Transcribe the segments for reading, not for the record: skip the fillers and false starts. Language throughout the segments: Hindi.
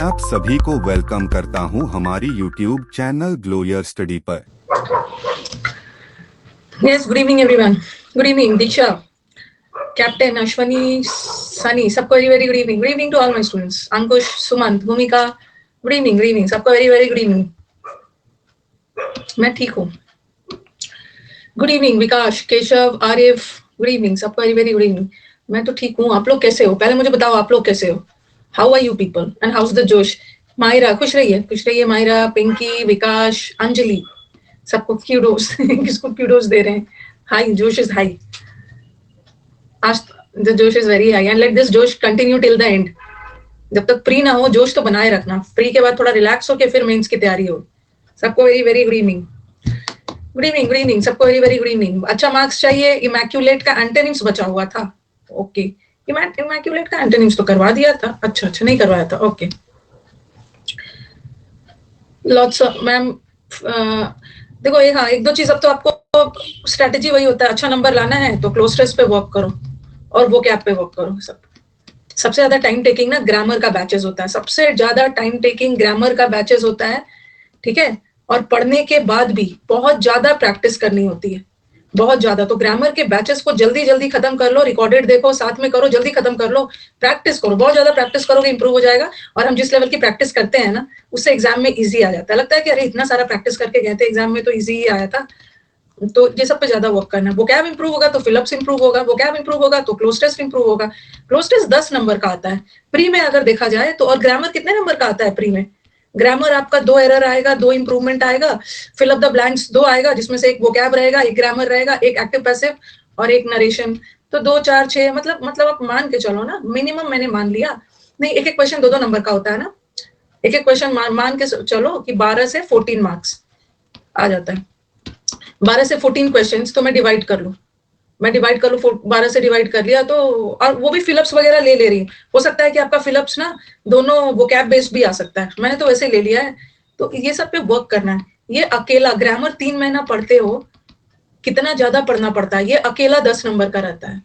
आप सभी को वेलकम करता हूं हमारी YouTube channel glow your study पर। Yes, good evening everyone. Good evening, Diksha, Captain, Ashwani, Sunny. सबको very very good evening. Good evening to all my students. Ankush, Sumant, Bhumika. Good evening, good evening. सबको very very good evening. मैं ठीक हूँ. Good evening, Vikash, Keshav, Arif. Good evening. सबको very very good evening. मैं तो ठीक हूँ. आप लोग कैसे हो? पहले मुझे बताओ आप लोग कैसे हो? How are you people? And how's the जोश? मायरा खुश रहिए मायरा, पिंकी, विकास, अंजलि. सबको क्यूडोस किसको क्यूडोस दे रहे हैं? हाई, जोश इज हाई. आज द जोश is very high and let this जोश कंटिन्यू टिल द एंड. जब तक प्री ना हो जोश तो बनाए रखना. प्री के बाद थोड़ा रिलैक्स होके फिर मेंस की तैयारी हो. सबको very very good evening. Good evening good evening सबको वेरी वेरी गुड इवनिंग. अच्छा मार्क्स चाहिए. इमैक्यूलेट का एंटोनिम्स बचा हुआ था. ओके, इमैक्यूलेट का एंटोनिम्स तो करवा दिया था. अच्छा नहीं करवाया था. Okay, lots of ma'am. देखो ये हाँ एक दो चीज. अब तो आपको स्ट्रेटेजी वही होता है. अच्छा नंबर लाना है तो क्लोज टेस्ट पे वर्क करो और वो कैप पे वर्क करो. सबसे ज्यादा टाइम टेकिंग ना ग्रामर का बैचेस होता है. सबसे ज्यादा टाइम टेकिंग ग्रामर का बैचेस होता है. ठीक है. और पढ़ने के बाद भी बहुत ज्यादा प्रैक्टिस करनी होती है. बहुत ज्यादा. तो ग्रामर के बैचेस को जल्दी जल्दी खत्म कर लो. रिकॉर्डेड देखो, साथ में करो, जल्दी खत्म कर लो. प्रैक्टिस करो, बहुत ज्यादा प्रैक्टिस करोगे इंप्रूव हो जाएगा. और हम जिस लेवल की प्रैक्टिस करते हैं ना उससे एग्जाम में इजी आ जाता है. लगता है कि अरे इतना सारा प्रैक्टिस करके गए थे एग्जाम में तो इजी ही आया था. तो ये सब पे ज्यादा वर्क करना है. वोकैब इंप्रूव होगा तो फिलअप्स इंप्रूव होगा. वोकैब इंप्रूव होगा तो क्लोज टेस्ट इंप्रूव होगा. क्लोज टेस्ट 10 नंबर का आता है प्री में अगर देखा जाए तो. और ग्रामर कितने नंबर का आता है प्री में? ग्रामर आपका 2 एरर आएगा, 2 इंप्रूवमेंट आएगा, फिल अप द ब्लैंक्स 2 आएगा जिसमें से एक वोकैब रहेगा, एक ग्रामर रहेगा, एक एक्टिव पैसिव और एक नरेशन. तो 2 4 6 मतलब आप मान के चलो ना. मिनिमम मैंने मान लिया. नहीं, एक एक क्वेश्चन 2 नंबर का होता है ना. एक एक क्वेश्चन मान के चलो कि 12 से 14 मार्क्स आ जाता है. 12 से 14 क्वेश्चंस तो मैं डिवाइड कर लूं. 12 से डिवाइड कर लिया तो. और वो भी फिलअप्स वगैरह ले रही हूँ. हो सकता है कि आपका फिलअप्स ना दोनों वोकैब बेस्ड भी आ सकता है. मैंने तो वैसे ले लिया है. तो ये सब पे वर्क करना है. ये अकेला ग्रामर 3 महीना पढ़ते हो. कितना ज्यादा पढ़ना पड़ता है. ये अकेला 10 नंबर का रहता है.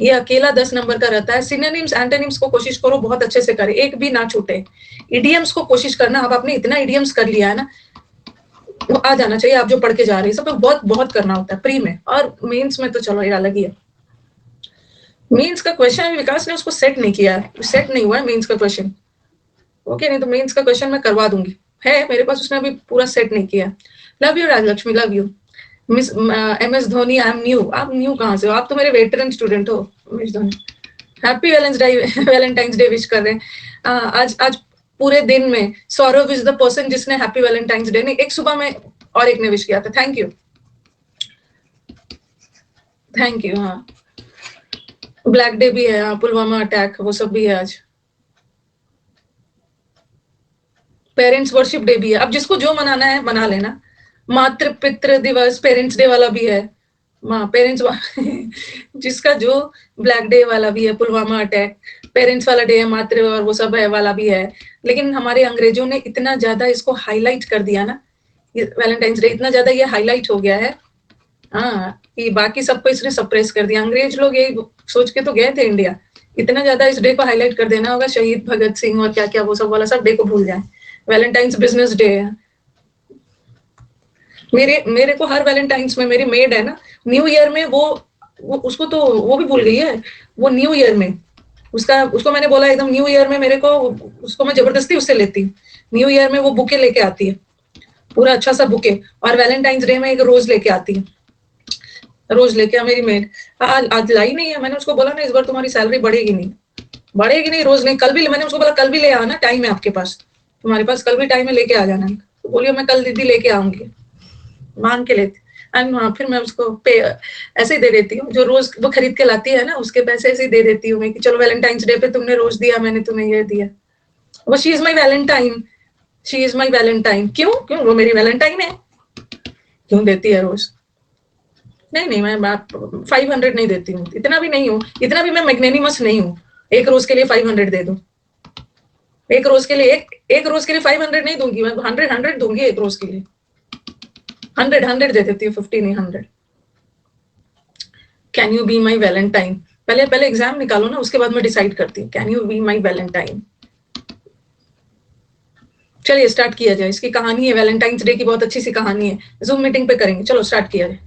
ये अकेला 10 नंबर का रहता है. सिनोनिम्स एंटोनिम्स को कोशिश करो बहुत अच्छे से करे, एक भी ना छूटे. इडियम्स को कोशिश करना. अब आपने इतना इडियम्स कर लिया है ना, वो आ जाना चाहिए. आप जो पढ़ के जा रहे हैं सब बहुत बहुत करना होता है प्री में. और मेंस में तो चलो ये अलग ही है. मेंस का क्वेश्चन विकास ने उसको सेट नहीं किया है. सेट नहीं हुआ है मेंस का क्वेश्चन. ओके, नहीं तो मेंस का क्वेश्चन मैं करवा दूंगी. है मेरे पास, उसने अभी पूरा सेट नहीं किया. Love you Rajalakshmi, love you. Miss MS Dhoni, I am new. आप न्यू कहाँ से हो? आप तो मेरे वेटरन स्टूडेंट हो. Miss Dhoni, happy valentine's day wish कर रहे हैं. आज पूरे दिन में सौरभ इज द पर्सन जिसने हैप्पी वैलेंटाइंस डे, नहीं एक सुबह में और एक ने विश किया था. Thank you. हाँ, ब्लैक डे भी है. पुलवामा अटैक वो सब भी है आज. पेरेंट्स वर्शिप डे भी है. अब जिसको जो मनाना है मना लेना. मातृ पितृ दिवस, पेरेंट्स डे वाला भी है. पेरेंट्स जिसका जो, ब्लैक डे वाला भी है, पुलवामा अटैक, पेरेंट्स वाला डे है, मातृ और वो सब है वाला भी है. लेकिन हमारे अंग्रेजों ने इतना ज्यादा इसको हाईलाइट कर दिया ना, वैलेंटाइंस डे इतना ज्यादा ये हाईलाइट हो गया है. हाँ, कि बाकी सबको इसने सप्रेस कर दिया. अंग्रेज लोग यही सोच के तो गए थे इंडिया. इतना ज्यादा इस डे को हाईलाइट कर देना होगा. शहीद भगत सिंह और क्या क्या वो सब वाला सब डे को भूल जाए. वैलेंटाइंस बिजनेस डे है. मेरे को हर वैलेंटाइंस में, मेरी मेड है ना, न्यू ईयर में वो उसको तो वो भी भूल गई है. वो न्यू ईयर में उसको मैंने बोला एकदम न्यू ईयर में मेरे को, उसको मैं जबरदस्ती उससे लेती हूँ. न्यू ईयर में वो बुके लेके आती है, पूरा अच्छा सा बुके. और वैलेंटाइंस डे में एक रोज लेके आती है. रोज लेके आ मेरी मेड. आज लाई नहीं है. मैंने उसको बोला ना इस बार तुम्हारी सैलरी बढ़ेगी नहीं. रोज नहीं, कल भी. मैंने उसको बोला कल भी ले आना, टाइम है आपके पास, तुम्हारे पास कल भी टाइम है, लेके आ जाना. तो बोलिए मैं कल दीदी लेके आऊंगी. मान के लेती. एंड हाँ, फिर मैं उसको पे ऐसे ही दे देती हूँ. जो रोज वो खरीद के लाती है ना उसके पैसे ऐसे ही दे देती हूँ मैं कि चलो वैलेंटाइंस डे पे तुमने रोज दिया, मैंने तुम्हें ये दिया. वो शी इज माई वैलेंटाइन. क्यों वो मेरी वैलेंटाइन है. क्यों देती है रोज. नहीं मैं 500 नहीं देती हूँ. इतना भी नहीं हूँ. इतना भी मैं मैग्नेनिमस नहीं हूँ. एक रोज के लिए 500 दे दूं. एक रोज के लिए 500 नहीं दूंगी मैं. 100 दूंगी एक रोज के लिए. 100 दे देती हूँ, 50 नहीं 100. Can you be my Valentine. पहले एग्जाम निकालो ना, उसके बाद मैं डिसाइड करती हूँ. Can you be my Valentine. चलिए स्टार्ट किया जाए। इसकी कहानी है, वैलेंटाइंस डे की बहुत अच्छी सी कहानी है, जूम मीटिंग पे करेंगे। चलो स्टार्ट किया जाए।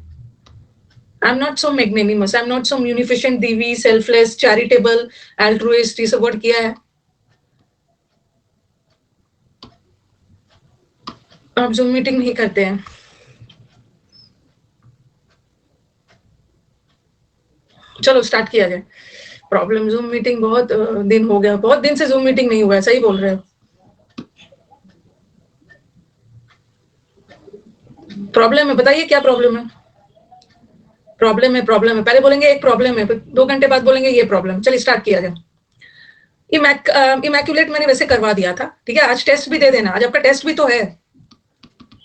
I am not so magnanimous, I am not so munificent, दीवी, सेल्फलेस, चैरिटेबल, एल्ट्रुइस्ट, ये सब वर्ड किया है। आप जूम मीटिंग नहीं करते हैं। चलो स्टार्ट किया जाए। प्रॉब्लम, जूम मीटिंग बहुत दिन हो गया, बहुत दिन से जूम मीटिंग नहीं हुआ है, सही बोल रहे हो। प्रॉब्लम है, बताइए क्या प्रॉब्लम है। प्रॉब्लम है, प्रॉब्लम है, पहले बोलेंगे एक प्रॉब्लम है, फिर 2 घंटे बाद बोलेंगे ये प्रॉब्लम। चलिए स्टार्ट किया जाए। इमैक्युलेट मैंने वैसे करवा दिया था, ठीक है। आज टेस्ट भी दे देना, आज आपका टेस्ट भी तो है।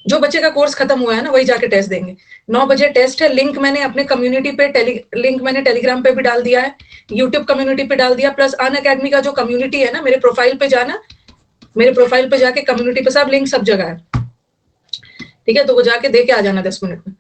जो बच्चे का कोर्स खत्म हुआ है ना, वही जाके टेस्ट देंगे। 9 बजे टेस्ट है। लिंक मैंने अपने कम्युनिटी पे लिंक मैंने टेलीग्राम पे भी डाल दिया है, यूट्यूब कम्युनिटी पे डाल दिया, प्लस अन अकेडमी का जो कम्युनिटी है ना, मेरे प्रोफाइल पे जाना, मेरे प्रोफाइल पे जाके कम्युनिटी पे सब लिंक सब जगह है, ठीक है। तो वो जाके दे के आ जाना 10 मिनट में।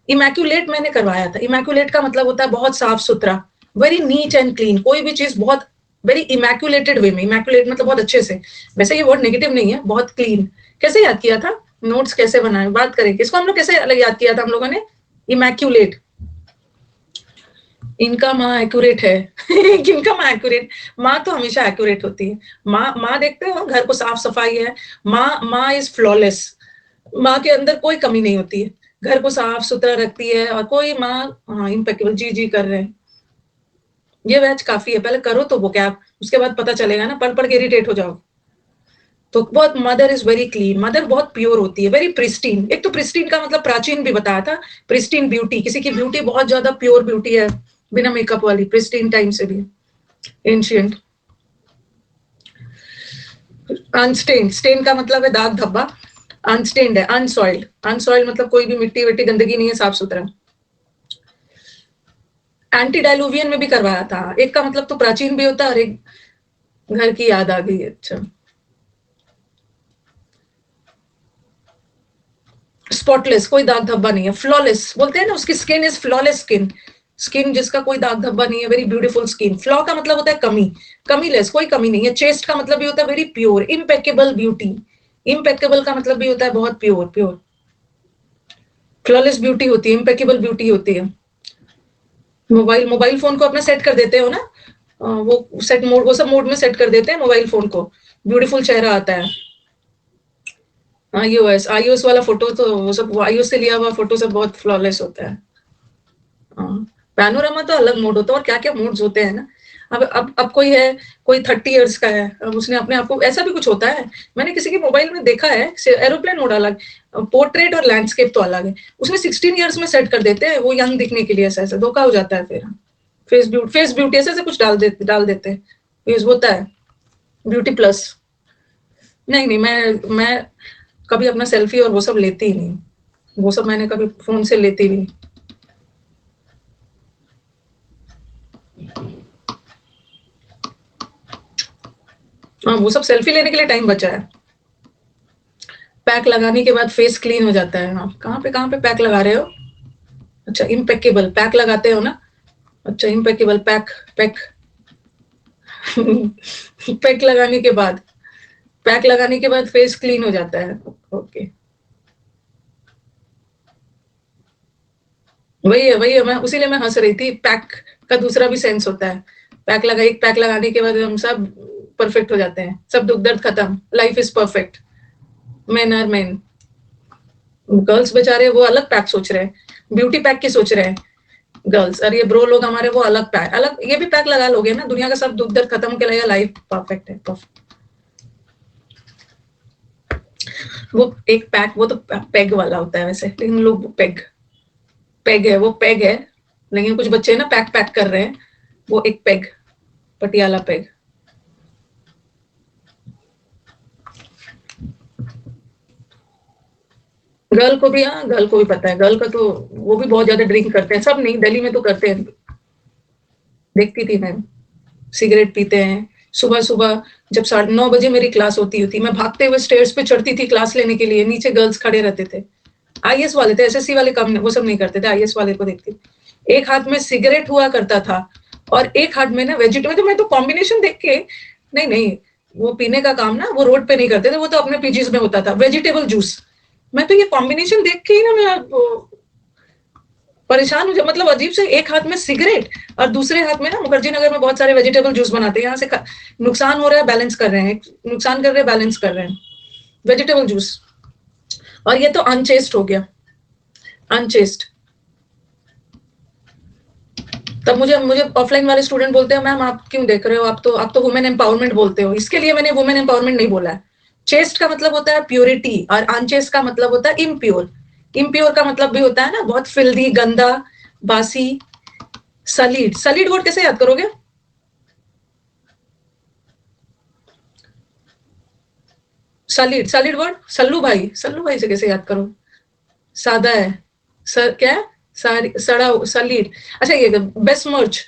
इमैक्युलेट मैंने करवाया था। इमैक्युलेट का मतलब होता है बहुत साफ सुथरा, वेरी नीट एंड क्लीन, कोई भी चीज बहुत वेरी इमैक्युलेटेड वे में। इमैक्युलेट मतलब बहुत अच्छे से, वैसे ये वर्ड नेगेटिव नहीं है, बहुत क्लीन। कैसे याद किया था, नोट्स कैसे बनाए, बात करेंगे इसको हम लोग। कैसे अलग याद किया था हम लोगों ने, इमैक्युलेट। इनका माँ एक्यूरेट है इनका माँ एक्यूरेट, माँ तो हमेशा एक्यूरेट होती है। माँ देखते हो घर को साफ सफाई है, माँ इज फ्लॉलेस। माँ के अंदर कोई कमी नहीं होती है, घर को साफ सुथरा रखती है, और कोई माँ, हाँ इम्पेक्केबल, जी कर रहे हैं। ये बैच काफी है, पहले करो तो वो क्या, उसके बाद पता चलेगा ना, पढ़ के इरिटेट हो जाओ। तो बहुत, mother is very clean, mother बहुत प्योर होती है, वेरी प्रिस्टीन। एक तो प्रिस्टीन का मतलब प्राचीन भी बताया था, प्रिस्टीन ब्यूटी, किसी की ब्यूटी बहुत ज्यादा प्योर ब्यूटी है, बिना मेकअप वाली, प्रिस्टीन टाइम से भी, एंशियंट। अनस्टेन्ड, स्टेन का मतलब है दाग धब्बा, अनस्टेन्ड है अनसॉइल्ड। अनसॉइल्ड मतलब कोई भी मिट्टी विट्टी गंदगी नहीं है, साफ सुथरा। एंटी डायलुवियन में भी करवाया था। एक का मतलब तो प्राचीन भी होता है, और एक घर की याद आ गई। अच्छा, स्पॉटलेस, कोई दाग धब्बा नहीं है। फ्लॉलेस बोलते हैं ना, उसकी skin is flawless skin, skin जिसका कोई दाग धब्बा नहीं है, वेरी ब्यूटीफुल स्किन। फ्लॉ का मतलब होता है कमी, कमीलेस, कोई कमी नहीं है। चेस्ट का मतलब भी होता है very pure, impeccable beauty. Impeccable का मतलब भी होता है बहुत प्योर, प्योर। फ्लॉलेस ब्यूटी होती है, इम्पेकेबल ब्यूटी होती है। मोबाइल फोन को अपना सेट कर देते हो ना, वो सेट मोड, वो सब मोड में सेट कर देते हैं मोबाइल फोन को, ब्यूटीफुल चेहरा आता है। आईओएस वाला फोटो तो वो सब, आईओएस से लिया हुआ फोटो सब बहुत फ्लॉलेस होता है। पैनोरामा तो अलग मोड होता है, और क्या क्या मोड्स होते हैं ना। अब कोई है, कोई 30 इयर्स का है, अब उसने अपने आप को, ऐसा भी कुछ होता है, मैंने किसी के मोबाइल में देखा है। एरोप्लेन मोड अलग, पोर्ट्रेट और लैंडस्केप तो अलग है, उसमें 16 इयर्स में सेट कर देते हैं वो यंग दिखने के लिए। ऐसा ऐसा धोखा हो जाता है फिर। फेस ब्यूटी ऐसे कुछ डाल देते हैं, यूज होता है ब्यूटी प्लस। नहीं नहीं, मैं कभी अपना सेल्फी और वो सब लेती ही नहीं, वो सब मैंने कभी फोन से लेती नहीं। हाँ, वो सब सेल्फी लेने के लिए टाइम बचा है। पैक लगाने के बाद फेस क्लीन हो जाता है। हाँ, कहाँ पे पैक लगा रहे हो। अच्छा, इम्पेकेबल पैक लगाते हो ना। अच्छा, इम्पेकेबल पैक, पैक पैक लगाने के बाद फेस क्लीन हो जाता है। ओके, वही है, मैं उसीलिए मैं हंस रही थी। पैक का दूसरा भी सेंस होता है। एक पैक लगाने के बाद हम सब परफेक्ट हो जाते हैं, सब दुख दर्द खत्म, life is perfect. Men are men, girls बेचारे वो अलग पैक सोच रहे हैं, ब्यूटी पैक की सोच रहे हैं गर्ल्स, और ये ब्रो लोग हमारे वो अलग पैक, अलग ये भी पैक लगा लोगे ना, दुनिया का सब दुख दर्द खत्म के लगेगा, लाइफ परफेक्ट है, परफेक्ट। वो एक पैक, वो तो पैग वाला होता है वैसे, लेकिन लोग पैग, पैग है, वो पैग है, लेकिन कुछ बच्चे ना पैक पैक कर रहे हैं, वो एक पैग, पटियाला पैग। गर्ल को भी, हाँ गर्ल को भी पता है, गर्ल का तो वो भी बहुत ज्यादा ड्रिंक करते हैं, सब नहीं, दिल्ली में तो करते हैं, देखती थी मैं, सिगरेट पीते हैं। सुबह सुबह जब 9:30 मेरी क्लास होती थी, मैं भागते हुए स्टेयर्स पे चढ़ती थी क्लास लेने के लिए, नीचे गर्ल्स खड़े रहते थे। आईएएस वाले थे, एसएससी वाले कम, वो सब नहीं करते थे, आईएएस वाले को देखती। एक हाथ में सिगरेट हुआ करता था, और एक हाथ में ना वेजिटेबल, तो मैं तो कॉम्बिनेशन देख के, नहीं नहीं, वो पीने का काम ना वो रोड पे नहीं करते थे, वो तो अपने पीजीज में होता था, वेजिटेबल जूस। मैं तो ये कॉम्बिनेशन देख के ही ना मैं परेशान हो जाऊं, मतलब अजीब से, एक हाथ में सिगरेट और दूसरे हाथ में ना मुखर्जी नगर में बहुत सारे वेजिटेबल जूस बनाते हैं, यहाँ से नुकसान हो रहा है, बैलेंस कर रहे हैं, नुकसान कर रहे हैं, बैलेंस कर रहे हैं, वेजिटेबल जूस। और ये तो अनचेस्ट हो गया, अनचेस्ट। तब मुझे मुझे ऑफलाइन वाले स्टूडेंट बोलते हैं, मैम आप क्यों देख रहे हो, आप तो वुमेन एम्पावरमेंट बोलते हो। इसके लिए मैंने वुमेन एम्पावरमेंट नहीं बोला है। चेस्ट का मतलब होता है प्योरिटी और अनचेस्ट का मतलब होता है इम्प्योर। इम्प्योर का मतलब भी होता है ना बहुत फिल्दी, गंदा, बासी, सलीड। सलीड वर्ड कैसे याद करोगे? सलीड, सलीड वर्ड सल्लू भाई से कैसे याद करो? सादा है, सर क्या है? सारी सड़ा, सलीड। अच्छा ये बेसमर्च,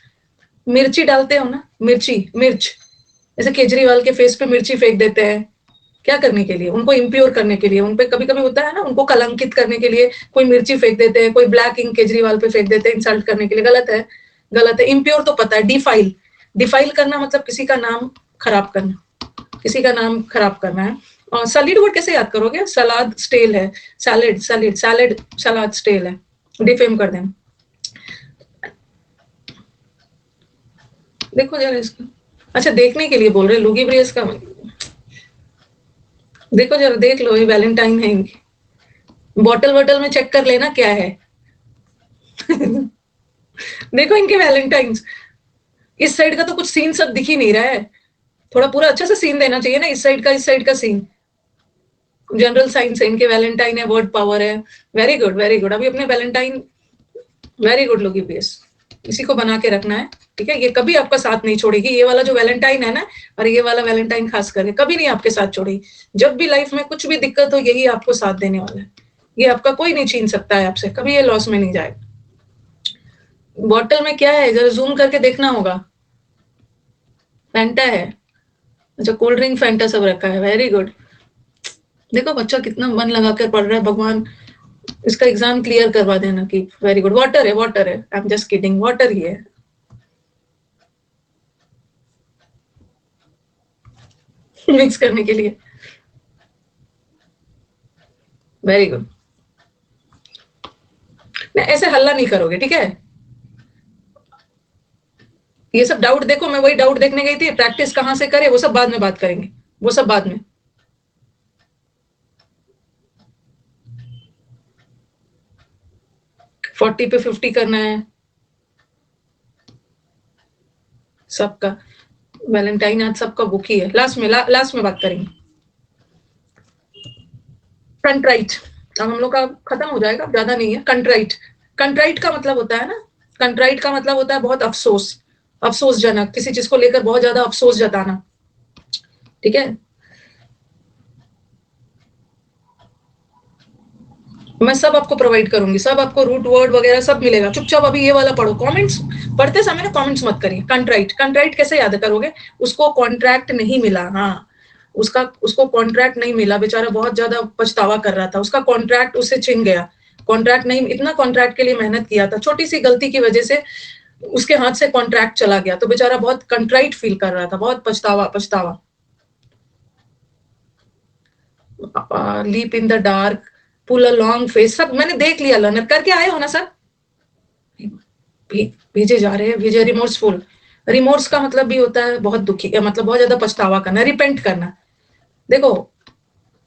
मिर्ची डालते हो ना, मिर्ची, मिर्च, जैसे केजरीवाल के फेस पे मिर्ची फेंक देते हैं, क्या करने के लिए? उनको इम्प्योर करने के लिए, उनपे कभी कभी होता है ना, उनको कलंकित करने के लिए कोई मिर्ची फेंक देते हैं, कोई ब्लैक इंक केजरीवाल पे फेंक देते हैं, इंसल्ट करने के लिए। गलत है, गलत है। इम्प्योर तो पता है, डिफाइल, डिफाइल करना मतलब किसी का नाम खराब करना, किसी का नाम खराब करना है। और सलीड वर्ड कैसे याद करोगे? सलाद स्टेल है, सैलेड, सलीड, सैलेड, सलाद स्टेल है, डिफेम कर दें। देखो जरा इसको, अच्छा देखने के लिए बोल रहे, लुगी ब्रेस का देखो जरा, देख लो, ये वैलेंटाइन है इनकी, बॉटल वॉटल में चेक कर लेना क्या है। देखो इनके वैलेंटाइंस, इस साइड का तो कुछ सीन सब दिख ही नहीं रहा है, थोड़ा पूरा अच्छा से सीन देना चाहिए ना, इस साइड का, इस साइड का सीन। जनरल साइंस है इनके, वैलेंटाइन है, वर्ड पावर है। Very good, very good. अभी अपने वैलेंटाइन, वेरी गुड लोगी बेस, इसी को बना के रखना है, ठीक है? ये कभी आपका साथ नहीं छोड़ेगी, ये वाला जो वैलेंटाइन है ना, और ये वाला वैलेंटाइन खास करके कभी नहीं आपके साथ छोड़ेगी। जब भी लाइफ में कुछ भी दिक्कत हो, यही आपको साथ देने वाला है। ये आपका कोई नहीं छीन सकता है आपसे, कभी ये लॉस में नहीं जाएगा। बॉटल में क्या है, जरा जूम करके देखना होगा। फैंटा है, अच्छा कोल्ड ड्रिंक फैंटा सब रखा है, वेरी गुड। देखो बच्चा कितना मन लगा कर पढ़ रहा है, भगवान इसका एग्जाम क्लियर करवा देना कि वेरी गुड। वाटर है, वाटर है, I am just kidding, water ही है। मिक्स करने के लिए, वेरी गुड। ऐसे हल्ला नहीं करोगे, ठीक है? ये सब डाउट देखो, मैं वही डाउट देखने गई थी, प्रैक्टिस कहाँ से करे वो सब बाद में बात करेंगे, वो सब बाद में। फोर्टी पे 50 करना है सबका। वैलेंटाइन आज सबका बुक ही है, लास्ट में लास्ट में बात करेंगे। कंट्राइट, अब हम लोग का खत्म हो जाएगा, ज्यादा नहीं है। कंट्राइट, कंट्राइट का मतलब होता है ना, कंट्राइट का मतलब होता है बहुत अफसोस, अफसोसजनक, किसी चीज को लेकर बहुत ज्यादा अफसोस जताना, ठीक है? मैं सब आपको प्रोवाइड करूंगी, सब आपको रूट वर्ड वगैरह सब मिलेगा। चुपचाप अभी ये वाला पढ़ो, कमेंट्स पढ़ते समय ना कमेंट्स मत करिए। कंट्राइट, कंट्राइट कैसे याद करोगे? उसको कॉन्ट्रैक्ट नहीं मिला, हाँ, उसको कॉन्ट्रैक्ट नहीं मिला, बेचारा बहुत ज्यादा पछतावा कर रहा था, उसका कॉन्ट्रैक्ट उससे छिन गया। कॉन्ट्रैक्ट नहीं, इतना कॉन्ट्रैक्ट के लिए मेहनत किया था, छोटी सी गलती की वजह से उसके हाथ से कॉन्ट्रैक्ट चला गया, तो बेचारा बहुत कंट्राइट फील कर रहा था, बहुत पछतावा, पछतावा। Leap in the dark, pull a long face, सब मैंने देख लिया, लर्नर करके आए हो ना सर? भेजे जा रहे हैं, भेजे। रिमोर्सफुल, रिमोर्स का मतलब भी होता है बहुत दुखी, मतलब बहुत ज्यादा पछतावा करना, रिपेंट करना। देखो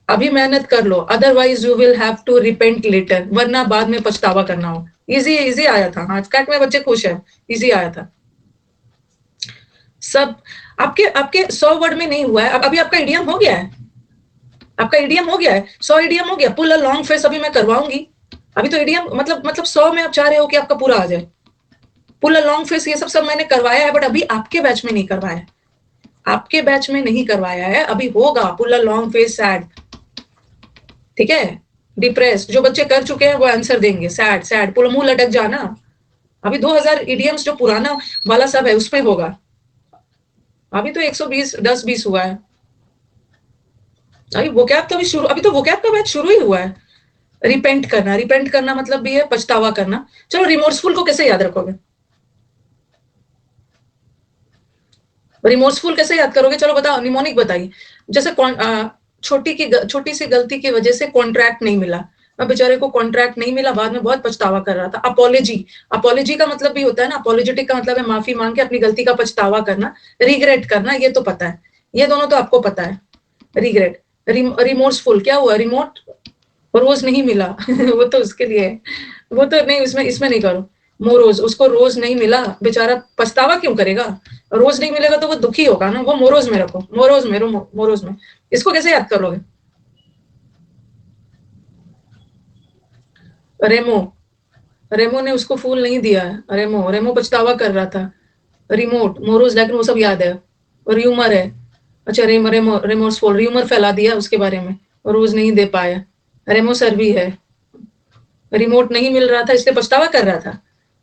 अभी मेहनत कर लो, otherwise you will have to repent later, वरना बाद में पछतावा करना हो। इजी, इजी आया था, हाँ कैट में बच्चे खुश है, इजी आया था सब। आपके आपके 100 वर्ड में नहीं हुआ है, अब अभी आपका इडियम हो गया है, आपका इडियम हो गया है, 100 इडियम हो गया। पुल अ लॉन्ग फेस अभी मैं करवाऊंगी, अभी तो इडियम मतलब 100 में आप चाह रहे हो कि आपका पूरा आ जाए। पुल अ लॉन्ग फेस ये सब सब मैंने करवाया है, बट अभी आपके बैच में नहीं करवाया है, आपके बैच में नहीं करवाया है, अभी होगा। पुल अ लॉन्ग फेस सैड, ठीक है? डिप्रेस, जो बच्चे कर चुके हैं वो आंसर देंगे, सैड, सैड, पूरा मुंह लटक जाना। अभी 2000 इडियम्स जो पुराना वाला सब है उसमें होगा, अभी तो 120, 10-20 हुआ है। अभी वोकैब तो अभी शुरू, अभी तो वोकैब का बैच शुरू ही हुआ है। रिपेंट करना, रिपेंट करना मतलब भी है पछतावा करना। चलो रिमोर्सफुल को कैसे याद रखोगे? रिमोर्सफुल कैसे याद करोगे? चलो बताओ, निमोनिक बताइए। जैसे छोटी सी गलती की वजह से कॉन्ट्रैक्ट नहीं मिला, अब बेचारे को कॉन्ट्रैक्ट नहीं मिला, बाद में बहुत पछतावा कर रहा था। अपॉलॉजी, अपॉलॉजी का मतलब भी होता है ना, अपॉलोजेटिक का मतलब है माफी मांग के अपनी गलती का पछतावा करना, रिग्रेट करना, ये तो पता है, ये दोनों तो आपको पता है। रिग्रेट, रिमोर्सफुल क्या हुआ? रिमोट रोज नहीं मिला वो तो उसके लिए है, वो तो नहीं, इसमें नहीं करो। मोरोज, उसको रोज नहीं मिला, बेचारा पछतावा क्यों करेगा? रोज नहीं मिलेगा तो वो दुखी होगा ना, वो मोरोज में रखो, मोरोज में। इसको कैसे याद करोगे? रेमो, रेमो ने उसको फूल नहीं दिया है, रेमो पछतावा कर रहा था। रिमोट, मोरोज, लेकिन वो सब याद है। र्यूमर है, अच्छा रेमोर्सफुल, र्यूमर फैला दिया उसके बारे में, रोज नहीं दे पाया। रेमो सर भी है, रिमोट नहीं मिल रहा था इसलिए पछतावा कर रहा था,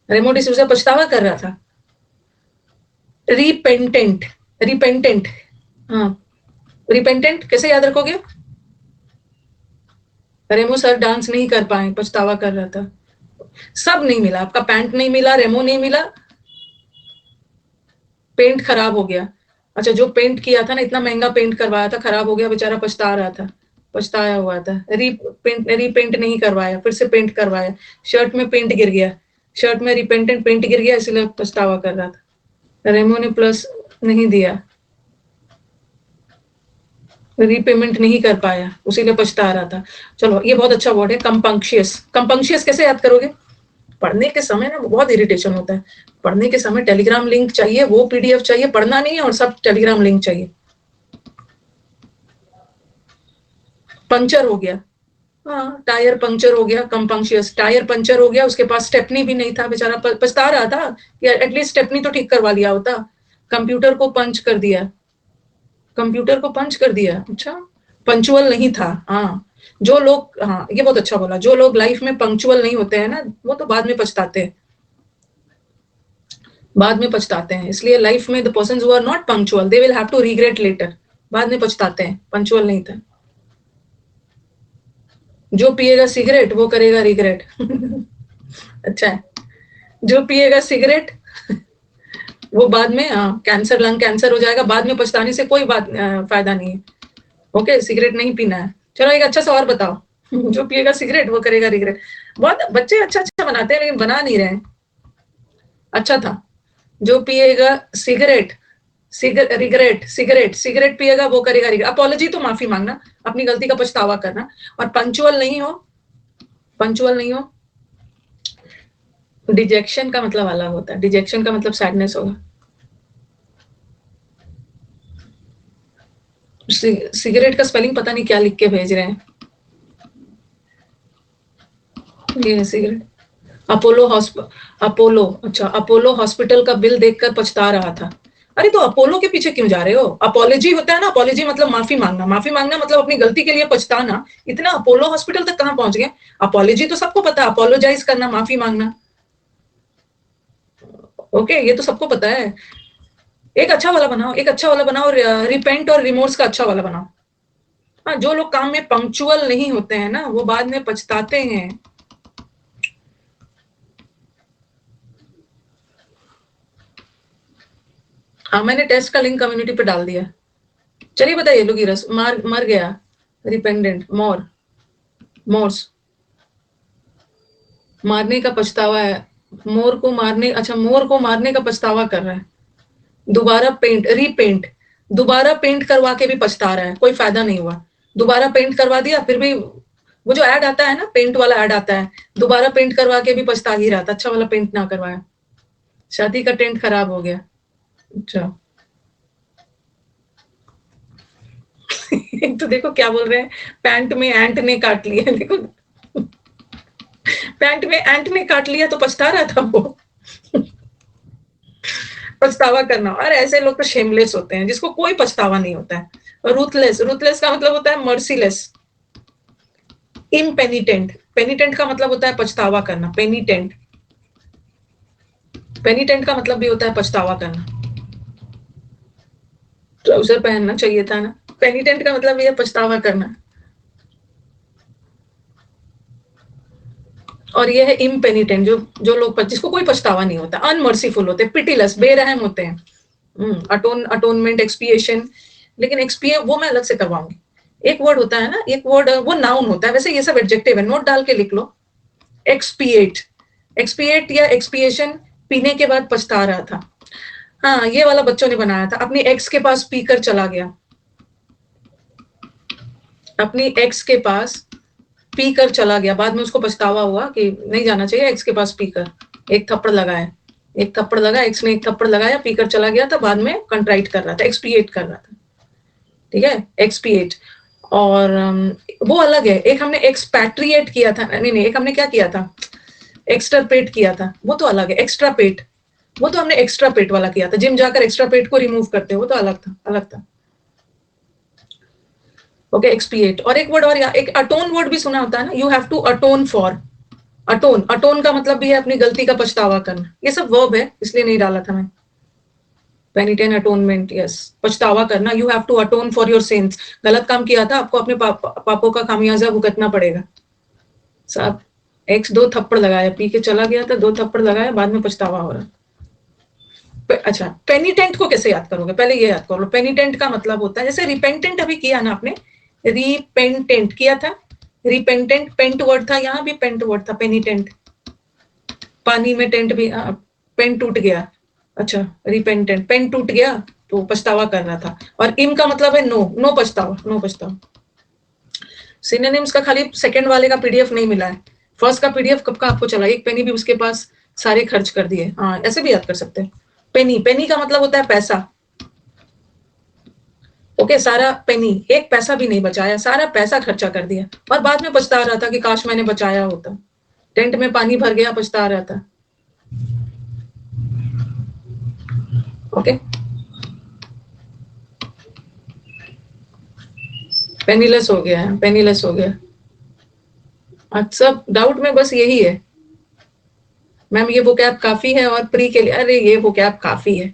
रिमोट इसलिए पछतावा कर रहा था। रिपेंटेंट, रिपेंटेंट, हाँ, रिपेंटेंट कैसे याद रखोगे? रेमो सर डांस नहीं कर पाए, पछतावा कर रहा था। सब नहीं मिला, आपका पैंट नहीं मिला, रेमो नहीं मिला, पेंट खराब हो गया। अच्छा, जो पेंट किया था ना, इतना महंगा पेंट करवाया था, खराब हो गया, बेचारा पछता रहा था, पछताया हुआ था। रीपेंट नहीं करवाया, फिर से पेंट करवाया, शर्ट में पेंट गिर गया, शर्ट में रिपेंटेंट पेंट गिर गया, इसलिए पछतावा कर रहा था। रेमो ने प्लस नहीं दिया, रीपेमेंट नहीं कर पाया, उसीलिए पछता रहा था। चलो, ये बहुत अच्छा वर्ड है, कंपंक्शियस। कंपंक्शियस कैसे याद करोगे? पढ़ने के समय ना बहुत इरिटेशन होता है, पढ़ने के समय टेलीग्राम लिंक चाहिए, वो पीडीएफ चाहिए, पढ़ना नहीं है और सब टेलीग्राम लिंक चाहिए। पंचर हो गया, हाँ, टायर पंचर हो गया, कंपंक्शियस, टायर पंचर हो गया, उसके पास स्टेपनी भी नहीं था, बेचारा पछता रहा था कि एटलीस्ट स्टेपनी तो ठीक करवा लिया होता। कंप्यूटर को पंच कर दिया, कंप्यूटर को पंच कर दिया, अच्छा, पंचुअल नहीं था। हाँ, जो लोग, हाँ, ये बहुत अच्छा बोला, जो लोग लाइफ में पंक्चुअल नहीं होते हैं ना, वो तो बाद में पछताते हैं, बाद में पछताते हैं। इसलिए लाइफ में the persons who are not punctual, they will have to regret later, बाद में पछताते हैं, पंक्चुअल नहीं था। जो पिएगा सिगरेट वो करेगा रिग्रेट अच्छा है, जो पिएगा सिगरेट वो बाद में, कैंसर, लंग कैंसर हो जाएगा, बाद में पछताने से कोई बात फायदा नहीं है। ओके, सिगरेट नहीं पीना है। चलो, एक अच्छा सा और बताओ जो पिएगा सिगरेट वो करेगा रिग्रेट। बहुत बच्चे अच्छा अच्छा बनाते हैं, लेकिन बना नहीं रहे हैं। अच्छा था, जो पिएगा सिगरेट, सिगरेट पिएगा वो करेगा रिग्रेट। अपॉलॉजी तो माफी मांगना, अपनी गलती का पछतावा करना, और पंचुअल नहीं हो, पंचुअल नहीं हो। डिजेक्शन का मतलब अलग होता है, डिजेक्शन का मतलब सैडनेस होगा। सिगरेट का स्पेलिंग पता नहीं क्या लिख के भेज रहे हैं, ये सिगरेट। अपोलो, अच्छा, अपोलो हॉस्पिटल का बिल देखकर पछता रहा था। अरे तो अपोलो के पीछे क्यों जा रहे हो? अपॉलॉजी होता है ना, अपॉलॉजी मतलब माफी मांगना, माफी मांगना मतलब अपनी गलती के लिए पछताना। इतना अपोलो हॉस्पिटल तक कहां पहुंच गए? अपॉलॉजी तो सबको पता है, अपोलोजाइज करना, माफी मांगना। ओके, ये तो सबको पता है। एक अच्छा वाला बनाओ, एक अच्छा वाला बनाओ, रिपेंट और रिमोर्स का अच्छा वाला बनाओ। हाँ, जो लोग काम में पंक्चुअल नहीं होते हैं ना, वो बाद में पछताते हैं। हाँ, मैंने टेस्ट का लिंक कम्युनिटी पे डाल दिया। चलिए बताइए, लुगीरस मर गया, रिपेंडेंट, मोर्स, मारने का पछतावा है, मोर को मारने, अच्छा, मोर को मारने का पछतावा कर रहा है। दोबारा पेंट, रीपेंट, दोबारा पेंट करवा के भी पछता रहा है, कोई फायदा नहीं हुआ। दोबारा पेंट करवा दिया, फिर भी वो जो ऐड आता है ना, पेंट वाला ऐड आता है, दोबारा पेंट करवा के भी पछता ही रहा था, अच्छा वाला पेंट ना करवाया, शादी का टेंट खराब हो गया। अच्छा तो देखो क्या बोल रहे हैं, पैंट में एंट ने काट लिया, देखो, पैंट में एंट ने काट लिया तो पछता रहा था वो पछतावा करना, और ऐसे लोग तो शेमलेस होते हैं जिसको कोई पछतावा नहीं होता है। रूथलेस, रूथलेस का मतलब होता है मर्सीलेस। इम्पेनिटेंट, पेनिटेंट का मतलब होता है पछतावा करना, पेनिटेंट, पेनिटेंट का मतलब भी होता है पछतावा करना। ट्राउजर पहनना चाहिए था ना, पेनिटेंट का मतलब ये पछतावा करना। और ये है इम्पेनिटेंट, जो लोग जिसको कोई पछतावा नहीं होता, अनमर्सीफुल होते, पिटीलेस, बेरहम होते हैं, अटोनमेंट, एक्सपिएशन, लेकिन एक्सपिए वो मैं अलग से करवाऊंगी। एक वर्ड होता है ना, एक वर्ड वो नाउन होता है, वैसे ये सब एडजेक्टिव है, नोट डाल के लिख लो। एक्सपिएट, एक्सपिएट या एक्सपिएशन, पीने के बाद पछता रहा था। हाँ, ये वाला बच्चों ने बनाया था, अपनी एक्स के पास पीकर चला गया, अपनी एक्स के पास पीकर चला गया, बाद में उसको पछतावा हुआ कि नहीं जाना चाहिए एक्स के पास पीकर, एक थप्पड़ लगाया, एक थप्पड़ लगाया, एक्स ने एक थप्पड़ लगाया, पीकर चला गया था, बाद में कंट्राइट कर रहा था, एक्सपिएट कर रहा था, ठीक है, एक्सपिएट। और वो अलग है, एक हमने एक्सपैट्रिएट किया था, नहीं, एक हमने क्या किया था, एक्स्ट्रापेट किया था, वो तो अलग है। एक्स्ट्रापेट, वो तो हमने एक्स्ट्रा पेट वाला किया था, जिम जाकर एक्स्ट्रा पेट को रिमूव करते, वो तो अलग था, अलग था। ओके, एक्सपिएट। और एक वर्ड और, एक अटोन वर्ड भी सुना होता है ना, you have to atone for. Atone, atone का मतलब भी है अपनी गलती का पछतावा करना, ये सब वर्ब है, इसलिए नहीं डाला था मैं। पेनिटेंट, अटोनमेंट, यस, पछतावा करना, you have to atone for your sins, गलत काम किया था, आपको अपने पापों का खामियाजा भुगतना पड़ेगा। साहब, एक्स 2 थप्पड़ लगाया, पी के चला गया था, 2 थप्पड़ लगाया, बाद में पछतावा हो रहा। अच्छा, पेनिटेंट को कैसे याद करोगे, पहले ये याद कर लो। पेनिटेंट का मतलब होता है, जैसे रिपेंटेंट अभी किया ना आपने, रिपेंटेंट किया था, रिपेंटेंट पेंट वर्ड था, यहाँ भी पेंट वर्ड था, पेनिटेंट, पानी में टेंट भी, पेन टूट गया, अच्छा, रिपेंटेंट, पेन टूट गया तो पछतावा कर रहा था। और इम का मतलब है नो, नो पछतावा, नो पछतावा। सिनोनिम्स का खाली सेकंड वाले का पीडीएफ नहीं मिला है, फर्स्ट का पीडीएफ कब का आपको चला, एक पेनी भी उसके पास सारे खर्च कर दिए। हाँ, ऐसे भी याद कर सकते हैं। पेनी, पेनी का मतलब होता है पैसा। ओके, सारा पेनी, एक पैसा भी नहीं बचाया, सारा पैसा खर्चा कर दिया, और बाद में पछता रहा था कि काश मैंने बचाया होता, टेंट में पानी भर गया, पछता रहा था। ओके, पेनीलेस हो गया है, पेनीलेस हो गया। अच्छा, डाउट में बस यही है मैम, ये वो कैब काफी है, और प्री के लिए, अरे ये वो कैब काफी है।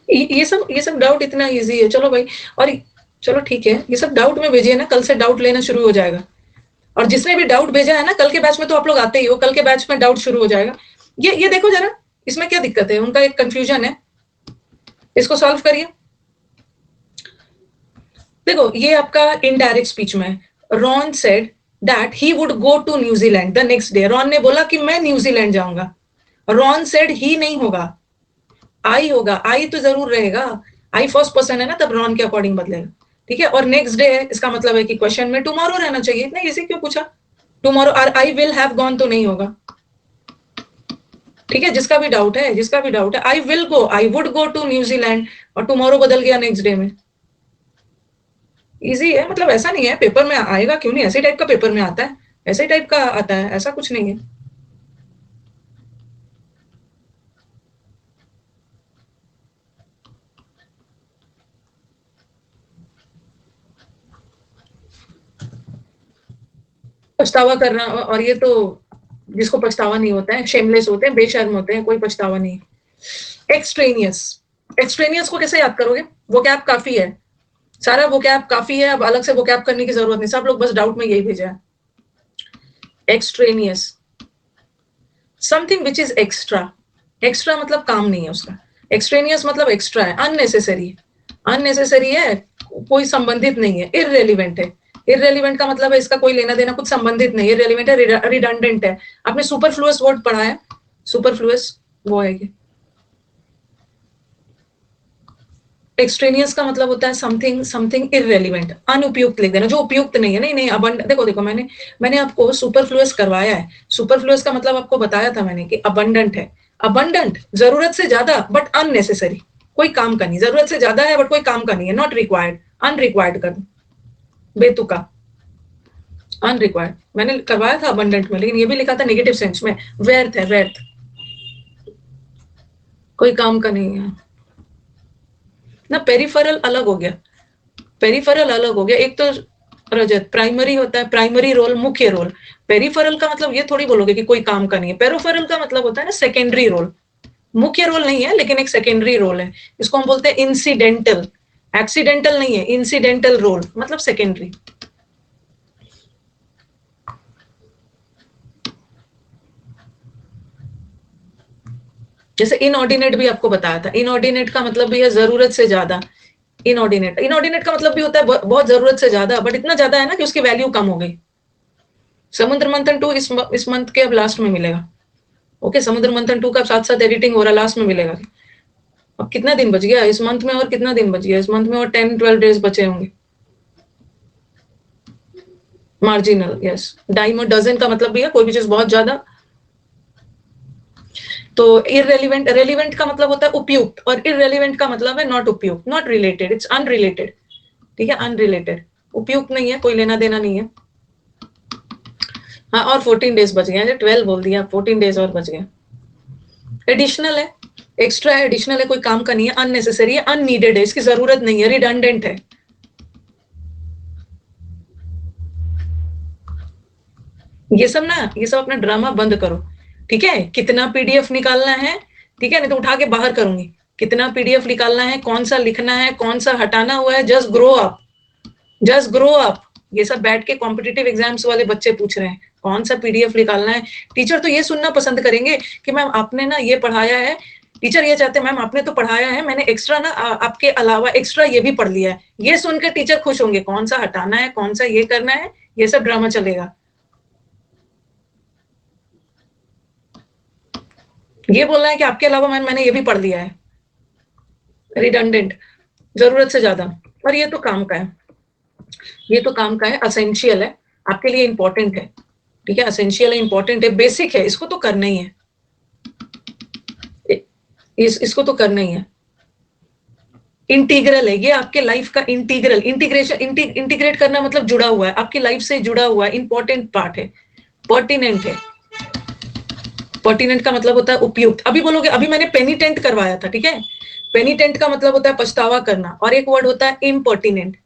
ये सब डाउट इतना इजी है, चलो भाई। और चलो ठीक है, ये सब डाउट में भेजिए ना, कल से डाउट लेना शुरू हो जाएगा। और जिसने भी डाउट भेजा है ना, कल के बैच में तो आप लोग आते ही हो, कल के बैच में डाउट शुरू हो जाएगा। ये देखो जरा, इसमें क्या दिक्कत है, उनका एक कंफ्यूजन है, इसको सॉल्व करिए। देखो, ये आपका इनडायरेक्ट स्पीच में, Ron said that he would go to New Zealand the next day. Ron ने बोला कि मैं न्यूजीलैंड जाऊंगा। रॉन सेड ही नहीं होगा, आई होगा, आई तो जरूर रहेगा, आई फर्स्ट पर्सन है ना, तब रॉन के अकॉर्डिंग बदलेगा, ठीक है। और नेक्स्ट डे है, इसका मतलब है कि क्वेश्चन में टुमारो रहना चाहिए, इतना इजी क्यों पूछा। टुमारो, और आई विल हैव गॉन तो नहीं होगा, ठीक है। जिसका भी डाउट है, जिसका भी डाउट है, I will go, I would go to New Zealand, और टुमारो बदल गया नेक्स्ट डे में। इजी है, मतलब ऐसा नहीं है पेपर में आएगा क्यों नहीं, ऐसे टाइप का पेपर में आता है, ऐसे टाइप का आता है, ऐसा कुछ नहीं है। पछतावा करना, और ये तो जिसको पछतावा नहीं होता है, शेमलेस होते हैं, बेशर्म होते हैं, कोई पछतावा नहीं। एक्सट्रेनियस, एक्सट्रेनियस को कैसे याद करोगे, वो कैब काफी है, सारा वो कैब काफी है, अब अलग से वो कैब करने की जरूरत नहीं, सब लोग बस डाउट में यही भेजा है। Extraneous, something which is extra, extra मतलब काम नहीं है उसका, एक्सट्रेनियस मतलब एक्स्ट्रा है, अननेसेसरी, अननेसेसरी है, कोई संबंधित नहीं है, इररेलिवेंट है। इररेलिवेंट का मतलब है इसका कोई लेना देना, कुछ संबंधित नहीं, इररेलिवेंट है, रिडंडेंट है। आपने सुपरफ्लुअस वर्ड पढ़ा है, सुपरफ्लुअस वो है ये। एक्सट्रेनियस का मतलब होता है समथिंग, समथिंग इररेलिवेंट, अनुपयुक्त लिख देना, जो उपयुक्त नहीं है। नहीं नहीं, अबंड, देखो देखो, मैंने आपको सुपरफ्लुअस करवाया है, सुपरफ्लुअस का मतलब आपको बताया था मैंने कि अबंडेंट है, अबंडेंट जरूरत से ज्यादा बट अननेसेसरी, कोई काम का नहीं, जरूरत से ज्यादा है बट कोई काम का नहीं है, नॉट रिक्वायर्ड, अनरिक्वायर्ड कर दो, बेतुका, अनरिक्वायर्ड। मैंने करवाया था अबंडेंट में, लेकिन ये भी लिखा था नेगेटिव सेंस में, व्यर्थ है, व्यर्थ, कोई काम का नहीं है ना। पेरिफेरल अलग हो गया, पेरिफेरल अलग हो गया, एक तो रजत प्राइमरी होता है, प्राइमरी रोल, मुख्य रोल। पेरिफेरल का मतलब ये थोड़ी बोलोगे कि कोई काम का नहीं है, पेरिफेरल का मतलब होता है ना सेकेंडरी रोल, मुख्य रोल नहीं है, लेकिन एक सेकेंडरी रोल है। इसको हम बोलते हैं इंसिडेंटल। एक्सीडेंटल नहीं है, इंसिडेंटल रोल मतलब सेकेंडरी। जैसे इनऑर्डिनेट भी आपको बताया था, इनऑर्डिनेट का मतलब भी है जरूरत से ज्यादा। इनऑर्डिनेट, इनऑर्डिनेट का मतलब भी होता है बहुत जरूरत से ज्यादा, बट इतना ज्यादा है ना कि उसकी वैल्यू कम हो गई। समुद्र मंथन 2 इस मंथ के अब लास्ट में मिलेगा। ओके, समुद्र मंथन 2 का साथ साथ एडिटिंग हो रहा, लास्ट में मिलेगा। अब कितना दिन बच गया इस मंथ में, और कितना दिन बच गया इस मंथ में, और 10-12 डेज बचे होंगे। Marginal, yes. डाइम और डजन का मतलब भी है कोई भी चीज बहुत ज्यादा। तो इररेलेवेंट, रेलिवेंट का मतलब होता है उपयुक्त, और इररेलेवेंट का मतलब है नॉट उपयुक्त, नॉट रिलेटेड, इट्स अनरिलेटेड। ठीक है, अनरिलेटेड, उपयुक्त नहीं है, कोई लेना देना नहीं है। हाँ, और 14 डेज बच गए, 12 बोल दिया, 14 डेज और बच गए। एडिशनल है, एक्स्ट्रा है, एडिशनल है, कोई काम का नहीं है, अननेसेसरी है, अननीडेड है, इसकी जरूरत नहीं है, रिडंडेंट है। ये सब ना, ये सब अपना ड्रामा बंद करो। ठीक है, कितना पीडीएफ निकालना है, ठीक है, नहीं तो उठा के बाहर करूंगी। कितना पीडीएफ निकालना है, कौन सा लिखना है, कौन सा हटाना हुआ है, just grow up, just grow up. ये सब बैठ के कॉम्पिटिटिव एग्जाम्स वाले बच्चे पूछ रहे हैं कौन सा पीडीएफ निकालना है। टीचर तो ये सुनना पसंद करेंगे कि मैम आपने ना ये पढ़ाया है, टीचर ये चाहते हैं मैम आपने तो पढ़ाया है, मैंने एक्स्ट्रा ना आपके अलावा एक्स्ट्रा ये भी पढ़ लिया है। ये सुन के टीचर खुश होंगे, कौन सा हटाना है, कौन सा ये करना है, ये सब ड्रामा चलेगा। ये बोलना है कि आपके अलावा मैंने ये भी पढ़ लिया है, रिडंडेंट, जरूरत से ज्यादा। और ये तो काम का है, ये तो काम का है, असेंशियल है, आपके लिए इंपॉर्टेंट है। ठीक है, असेंशियल है, इंपॉर्टेंट है, बेसिक है, इसको तो करना ही है। इसको तो करना ही है। इंटीग्रल है, ये आपके लाइफ का इंटीग्रल, इंटीग्रेशन, इंटीग्रेट करना मतलब जुड़ा हुआ है, आपकी लाइफ से जुड़ा हुआ है, इंपॉर्टेंट पार्ट है, पर्टिनेंट है। पर्टिनेंट का मतलब होता है उपयुक्त। अभी बोलोगे अभी मैंने पेनिटेंट करवाया था, ठीक है, पेनिटेंट का मतलब होता है पछतावा करना, और एक वर्ड होता है इम्पर्टिनेंट।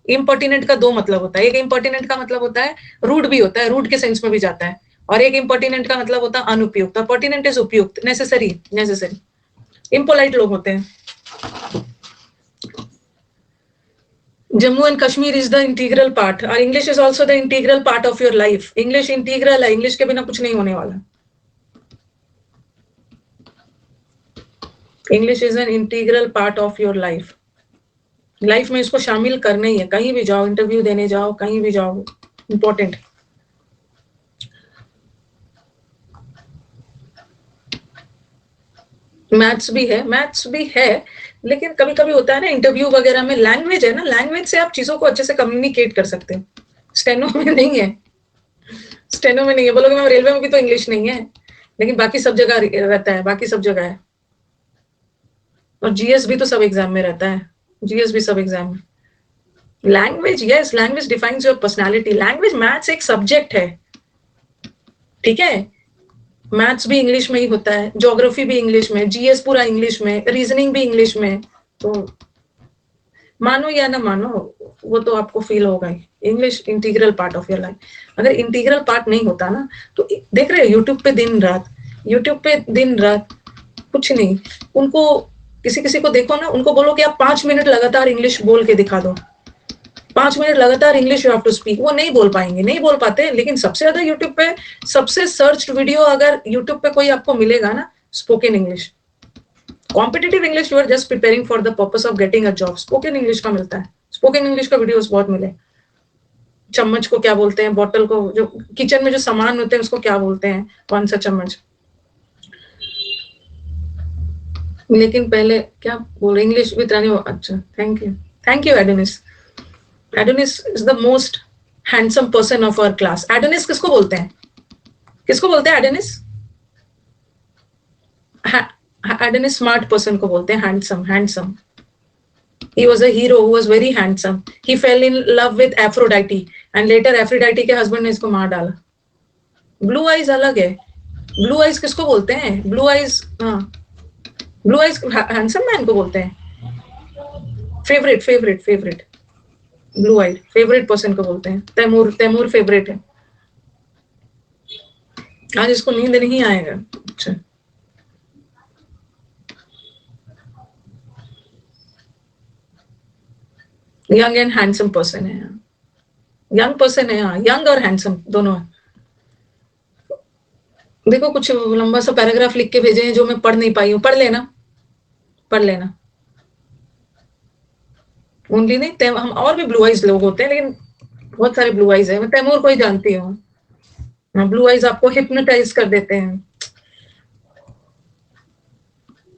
इम्पर्टिनेंट का दो मतलब होता है, एक इम्पर्टिनेंट का मतलब होता है रूड भी होता है, रूड के सेंस में भी जाता है, और एक इम्पर्टिनेंट का मतलब होता है अनुपयुक्त, और पर्टिनेंट इज उपयुक्त, नेसेसरी, नेसेसरी। इम्पोलाइट लोग होते हैं। Jammu and Kashmir is the integral part, और English is also the integral part of your life. English integral है, English के बिना कुछ नहीं होने वाला। English is an integral part of your life. Life में इसको शामिल करना ही है, कहीं भी जाओ, इंटरव्यू देने जाओ, कहीं भी जाओ, इंपॉर्टेंट। मैथ्स भी है, मैथ्स भी है, लेकिन कभी कभी होता है ना इंटरव्यू वगैरह में, लैंग्वेज है ना, लैंग्वेज से आप चीजों को अच्छे से कम्युनिकेट कर सकते हैं। स्टेनो में नहीं है, स्टेनो में नहीं है। बोलोगे मैम रेलवे में भी तो इंग्लिश नहीं है, लेकिन बाकी सब जगह रहता है, बाकी सब जगह है। और जीएस भी तो सब एग्जाम में रहता है, जीएस भी सब एग्जाम में। Language, yes, language defines your personality. Language, maths एक सब्जेक्ट है, ठीक है, मैथ्स भी इंग्लिश में ही होता है, ज्योग्राफी भी इंग्लिश में, जीएस पूरा इंग्लिश में, रीजनिंग भी इंग्लिश में। तो मानो या ना मानो, वो तो आपको फील होगा ही। English integral part of your life. अगर इंटीग्रल पार्ट नहीं होता ना, तो देख रहे हो यूट्यूब पे दिन रात, यूट्यूब पे दिन रात कुछ नहीं, उनको किसी किसी को देखो ना, उनको बोलो कि आप 5 मिनट लगातार इंग्लिश बोल के दिखा दो, 5 मिनट लगातार English you have to speak, वो नहीं बोल पाएंगे, नहीं बोल पाते। लेकिन सबसे ज्यादा यूट्यूब पे सबसे सर्च्ड वीडियो अगर यूट्यूब पे कोई आपको मिलेगा ना, spoken English, competitive English, you are just preparing for the purpose of getting a job, spoken English का मिलता है। स्पोकन इंग्लिश का वीडियोस बहुत मिले। चम्मच को क्या बोलते हैं, बॉटल को, जो किचन में जो सामान होते हैं उसको क्या बोलते हैं, कौन सा चम्मच। लेकिन पहले क्या बोल, इंग्लिश विद रानी। अच्छा, thank you, thank you Adonis. Adonis is the most handsome person of our class. Adonis किसको बोलते हैं, किसको बोलते हैं एडोनिस? एडोनिस स्मार्ट पर्सन को बोलते हैं, handsome, handsome. He was a hero who was very handsome. He fell in love with Aphrodite and later Aphrodite के husband ने इसको मार डाला। ब्लू आइज अलग है, ब्लू आइज किसको बोलते हैं? ब्लू आइज, हाँ, ब्लू आइज हैंडसम मैन को बोलते हैं। Favourite, favourite, favourite, blue eyes favourite person को बोलते हैं। तैमूर, तैमूर फेवरेट है। आज इसको नींद नहीं आएगा। अच्छा, यंग एंड हैंडसम पर्सन है, यंग पर्सन है, हाँ यंग और हैंडसम दोनों है। देखो कुछ लंबा सा पैराग्राफ लिख के भेजे हैं जो मैं पढ़ नहीं पाई हूँ, पढ़ लेना, पढ़ लेना। ओनली नहीं, हम और भी ब्लू आइज लोग होते हैं, लेकिन बहुत सारे ब्लू आइज है। मैं तैमूर को ही जानती हूँ, ब्लू आइज आपको हिप्नोटाइज कर देते हैं।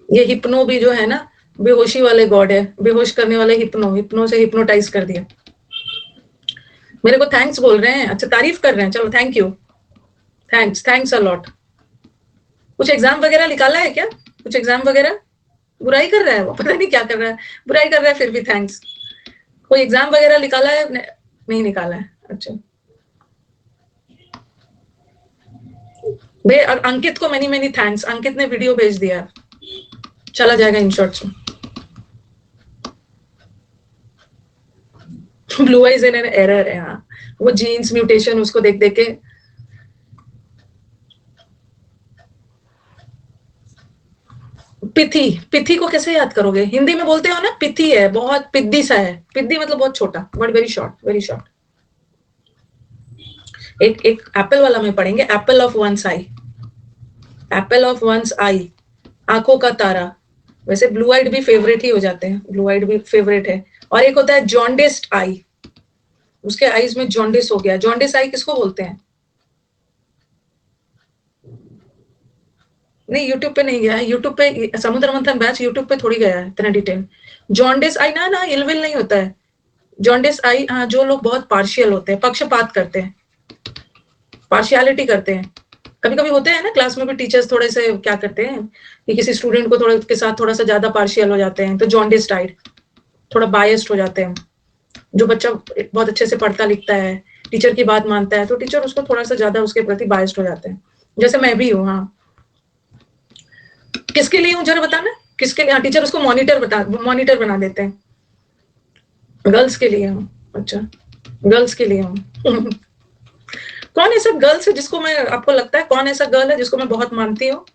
ये हिप्नो भी जो है ना, बेहोशी वाले गॉड है, बेहोश करने वाले हिप्नो, हिप्नो से हिप्नोटाइज कर दिया। मेरे को थैंक्स बोल रहे हैं, अच्छा तारीफ कर रहे हैं, चलो thank you, thanks, thanks a lot. कुछ एग्जाम वगैरह निकाला है क्या, कुछ एग्जाम वगैरह? बुराई कर रहा है वो, पता नहीं क्या कर रहा है, बुराई कर रहा है फिर भी थैंक्स। कोई एग्जाम वगैरह निकाला है? नहीं निकाला है, अच्छा। भाई अंकित को मेनी मेनी थैंक्स, अंकित ने वीडियो भेज दिया, चला जाएगा इन शॉर्ट्स में। Blue eyes in an error है, हाँ वो जीन्स म्यूटेशन उसको देख देख के। पिथी, पिथी को कैसे याद करोगे, हिंदी में बोलते हो ना पिथी है, बहुत पिद्दी सा है, पिद्दी मतलब बहुत छोटा, but very short, very short. एक एक एप्पल वाला में पढ़ेंगे, apple of one's eye, apple of one's eye, आंखों का तारा। वैसे ब्लू आइड भी फेवरेट ही हो जाते हैं, ब्लू आइड भी फेवरेट है। और एक होता है जॉन्डिस्ड आई, उसके आईज में जॉन्डिस हो गया। जॉन्डिस आई किसको बोलते हैं? नहीं यूट्यूब पे नहीं गया है, यूट्यूब पे समुद्र मंथन बैच यूट्यूब पे थोड़ी गया है इतना डिटेल। जॉन्डिस आई ना, ना इलविल नहीं होता है। जॉन्डिस आई, हाँ जो लोग बहुत पार्शियल होते हैं, पक्षपात करते हैं, पार्शियलिटी करते हैं। कभी कभी होते हैं ना क्लास में भी टीचर्स थोड़े से क्या करते हैं कि किसी स्टूडेंट को थोड़ा के साथ थोड़ा सा ज्यादा पार्शियल हो जाते हैं, तो जॉन्डिस टाइड, थोड़ा बायस्ड हो जाते हैं। जो बच्चा बहुत अच्छे से पढ़ता लिखता है, टीचर की बात मानता है, तो टीचर उसको थोड़ा सा ज्यादा उसके प्रति बायस्ड हो जाते हैं, जैसे मैं भी हूँ। हाँ किसके लिए हूँ जरा बताना, किसके लिए? हाँ टीचर उसको मॉनिटर बना देते हैं। गर्ल्स के लिए हूँ, अच्छा गर्ल्स के लिए हूँ। कौन ऐसा गर्ल्स है जिसको मैं, आपको लगता है कौन ऐसा गर्ल है जिसको मैं बहुत मानती हूँ?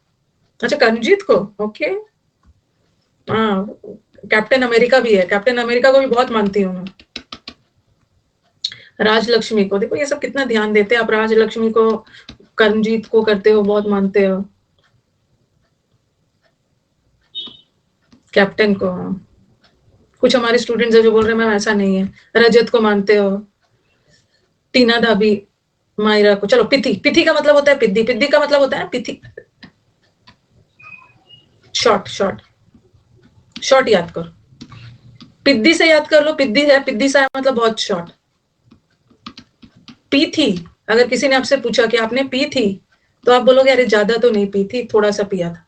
अच्छा करणजीत को, ओके। हाँ कैप्टन अमेरिका भी है, कैप्टन अमेरिका को भी बहुत मानती हूँ मैं। राजलक्ष्मी को, देखो ये सब कितना ध्यान देते हैं आप, राजलक्ष्मी को, करणजीत को करते हो, बहुत मानते हो। कैप्टन को, कुछ हमारे स्टूडेंट्स है जो बोल रहे हैं मैम ऐसा नहीं है। रजत को मानते हो, टीना दाबी, मायरा को। चलो पिथी, पिथी का मतलब होता है पिद्दी, पिद्दी का मतलब होता है पिथी, शॉर्ट, शॉर्ट, शॉर्ट याद करो, पिद्दी से याद कर लो, पिद्दी है, पिद्दी सा है मतलब बहुत शॉर्ट। पी थी, अगर किसी ने आपसे पूछा कि आपने पी थी, तो आप बोलोगे अरे ज्यादा तो नहीं पी थी, थोड़ा सा पिया था,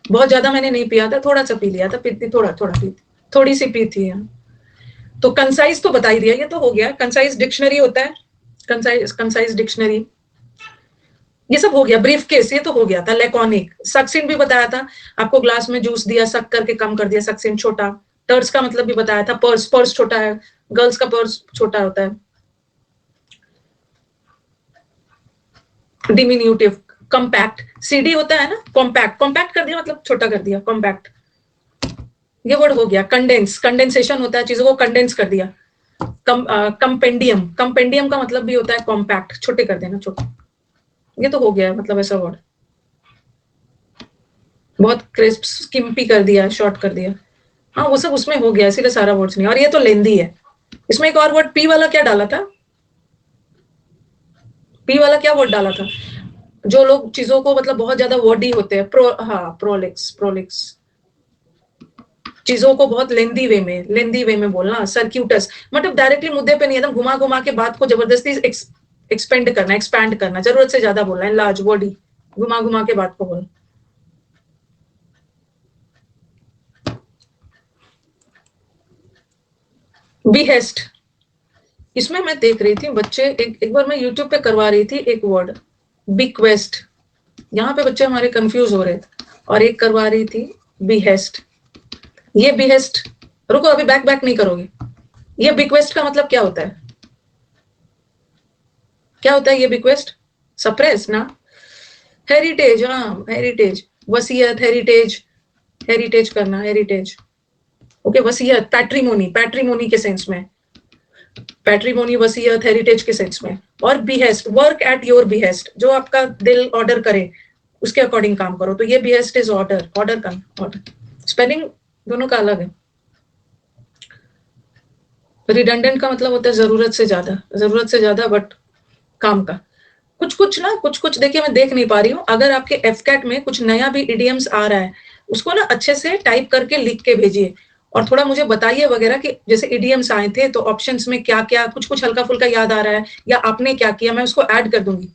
बहुत ज्यादा मैंने नहीं पिया था, थोड़ा सा पी लिया था, पी थी, थोड़ा थोड़ा पी थी, थोड़ी सी पी थी। तो कंसाइज तो बता ही दिया, ये तो हो गया। कंसाइज डिक्शनरी होता है, कंसाइज, कंसाइज डिक्शनरी, ये सब हो गया। ब्रीफ केस ये तो हो गया था। लैकोनिक, सक्सिन भी बताया था आपको, ग्लास में जूस दिया, सक करके कम कर दिया, सक्सिन छोटा। टर्स का मतलब भी बताया था, पर्स, पर्स छोटा है, गर्ल्स का पर्स छोटा होता है। डिमिन्यूटिव, कॉम्पैक्ट, सीडी होता है ना, कॉम्पैक्ट, कॉम्पैक्ट कर दिया मतलब छोटा कर दिया, कॉम्पैक्ट, ये वर्ड हो गया। कंडेंस, कंडेंसेशन होता है, चीजों को कंडेंस कर दिया। कंपेंडियम, कंपेंडियम का मतलब भी होता है कॉम्पैक्ट, छोटे कर देना, छोटे, ये तो हो गया मतलब ऐसा वर्ड। बहुत क्रिस्प, स्किम्पी कर दिया, शॉर्ट कर दिया, हाँ वो सब उसमें हो गया, इसीलिए सारा वर्ड्स नहीं। और ये तो लेंदी है। इसमें एक और वर्ड पी वाला क्या डाला था, पी वाला क्या वर्ड डाला था? जो लोग चीजों को मतलब बहुत ज्यादा वर्डी होते हैं, हाँ प्रोलिक्स, प्रोलिक्स, चीजों को बहुत लेंदी वे में, लेंदी वे में बोलना। सर्क्यूटस मतलब डायरेक्टली मुद्दे पे नहीं, एकदम घुमा घुमा के बात को जबरदस्ती एक्सपेंड करना, एक्सपैंड करना, जरूरत से ज्यादा बोलना है, लार्ज वर्डी, घुमा घुमा के बात को बोलना। बिहेस्ट, इसमें मैं देख रही थी बच्चे, एक बार मैं यूट्यूब पे करवा रही थी एक वर्ड, बिक्वेस्ट, यहाँ पे बच्चे हमारे कंफ्यूज हो रहे थे, और एक करवा रही थी बिहेस्ट। ये बिहेस्ट, रुको अभी बैक बैक नहीं करोगे, ये बिक्वेस्ट का मतलब क्या होता है, क्या होता है ये बिक्वेस्ट? सप्रेस ना, हेरिटेज, हाँ हेरिटेज, वसीयत, हेरिटेज, हेरिटेज करना, हेरिटेज, ओके। वसीयत, पैट्रीमोनी, पैट्रीमोनी के सेंस में, पैट्रीमोनी, वसीयत, हेरिटेज के सेंस में। और behest, work at your behest, जो आपका दिल ऑर्डर करे उसके अकॉर्डिंग काम करो। तो ये बिहेस्ट इज ऑर्डर, ऑर्डर का ऑर्डर। स्पेलिंग दोनों का अलग है। रिडंडेंट का मतलब होता है जरूरत से ज्यादा, बट काम का। कुछ देखिए, मैं देख नहीं पा रही हूँ। अगर आपके एफकैट में कुछ नया भी इडियम्स आ रहा है, उसको ना अच्छे से टाइप करके लिख के भेजिए, और थोड़ा मुझे बताइए वगैरह कि जैसे इडियम्स आए थे तो ऑप्शंस में क्या क्या, कुछ हल्का फुल्का याद आ रहा है या आपने क्या किया, मैं उसको ऐड कर दूंगी।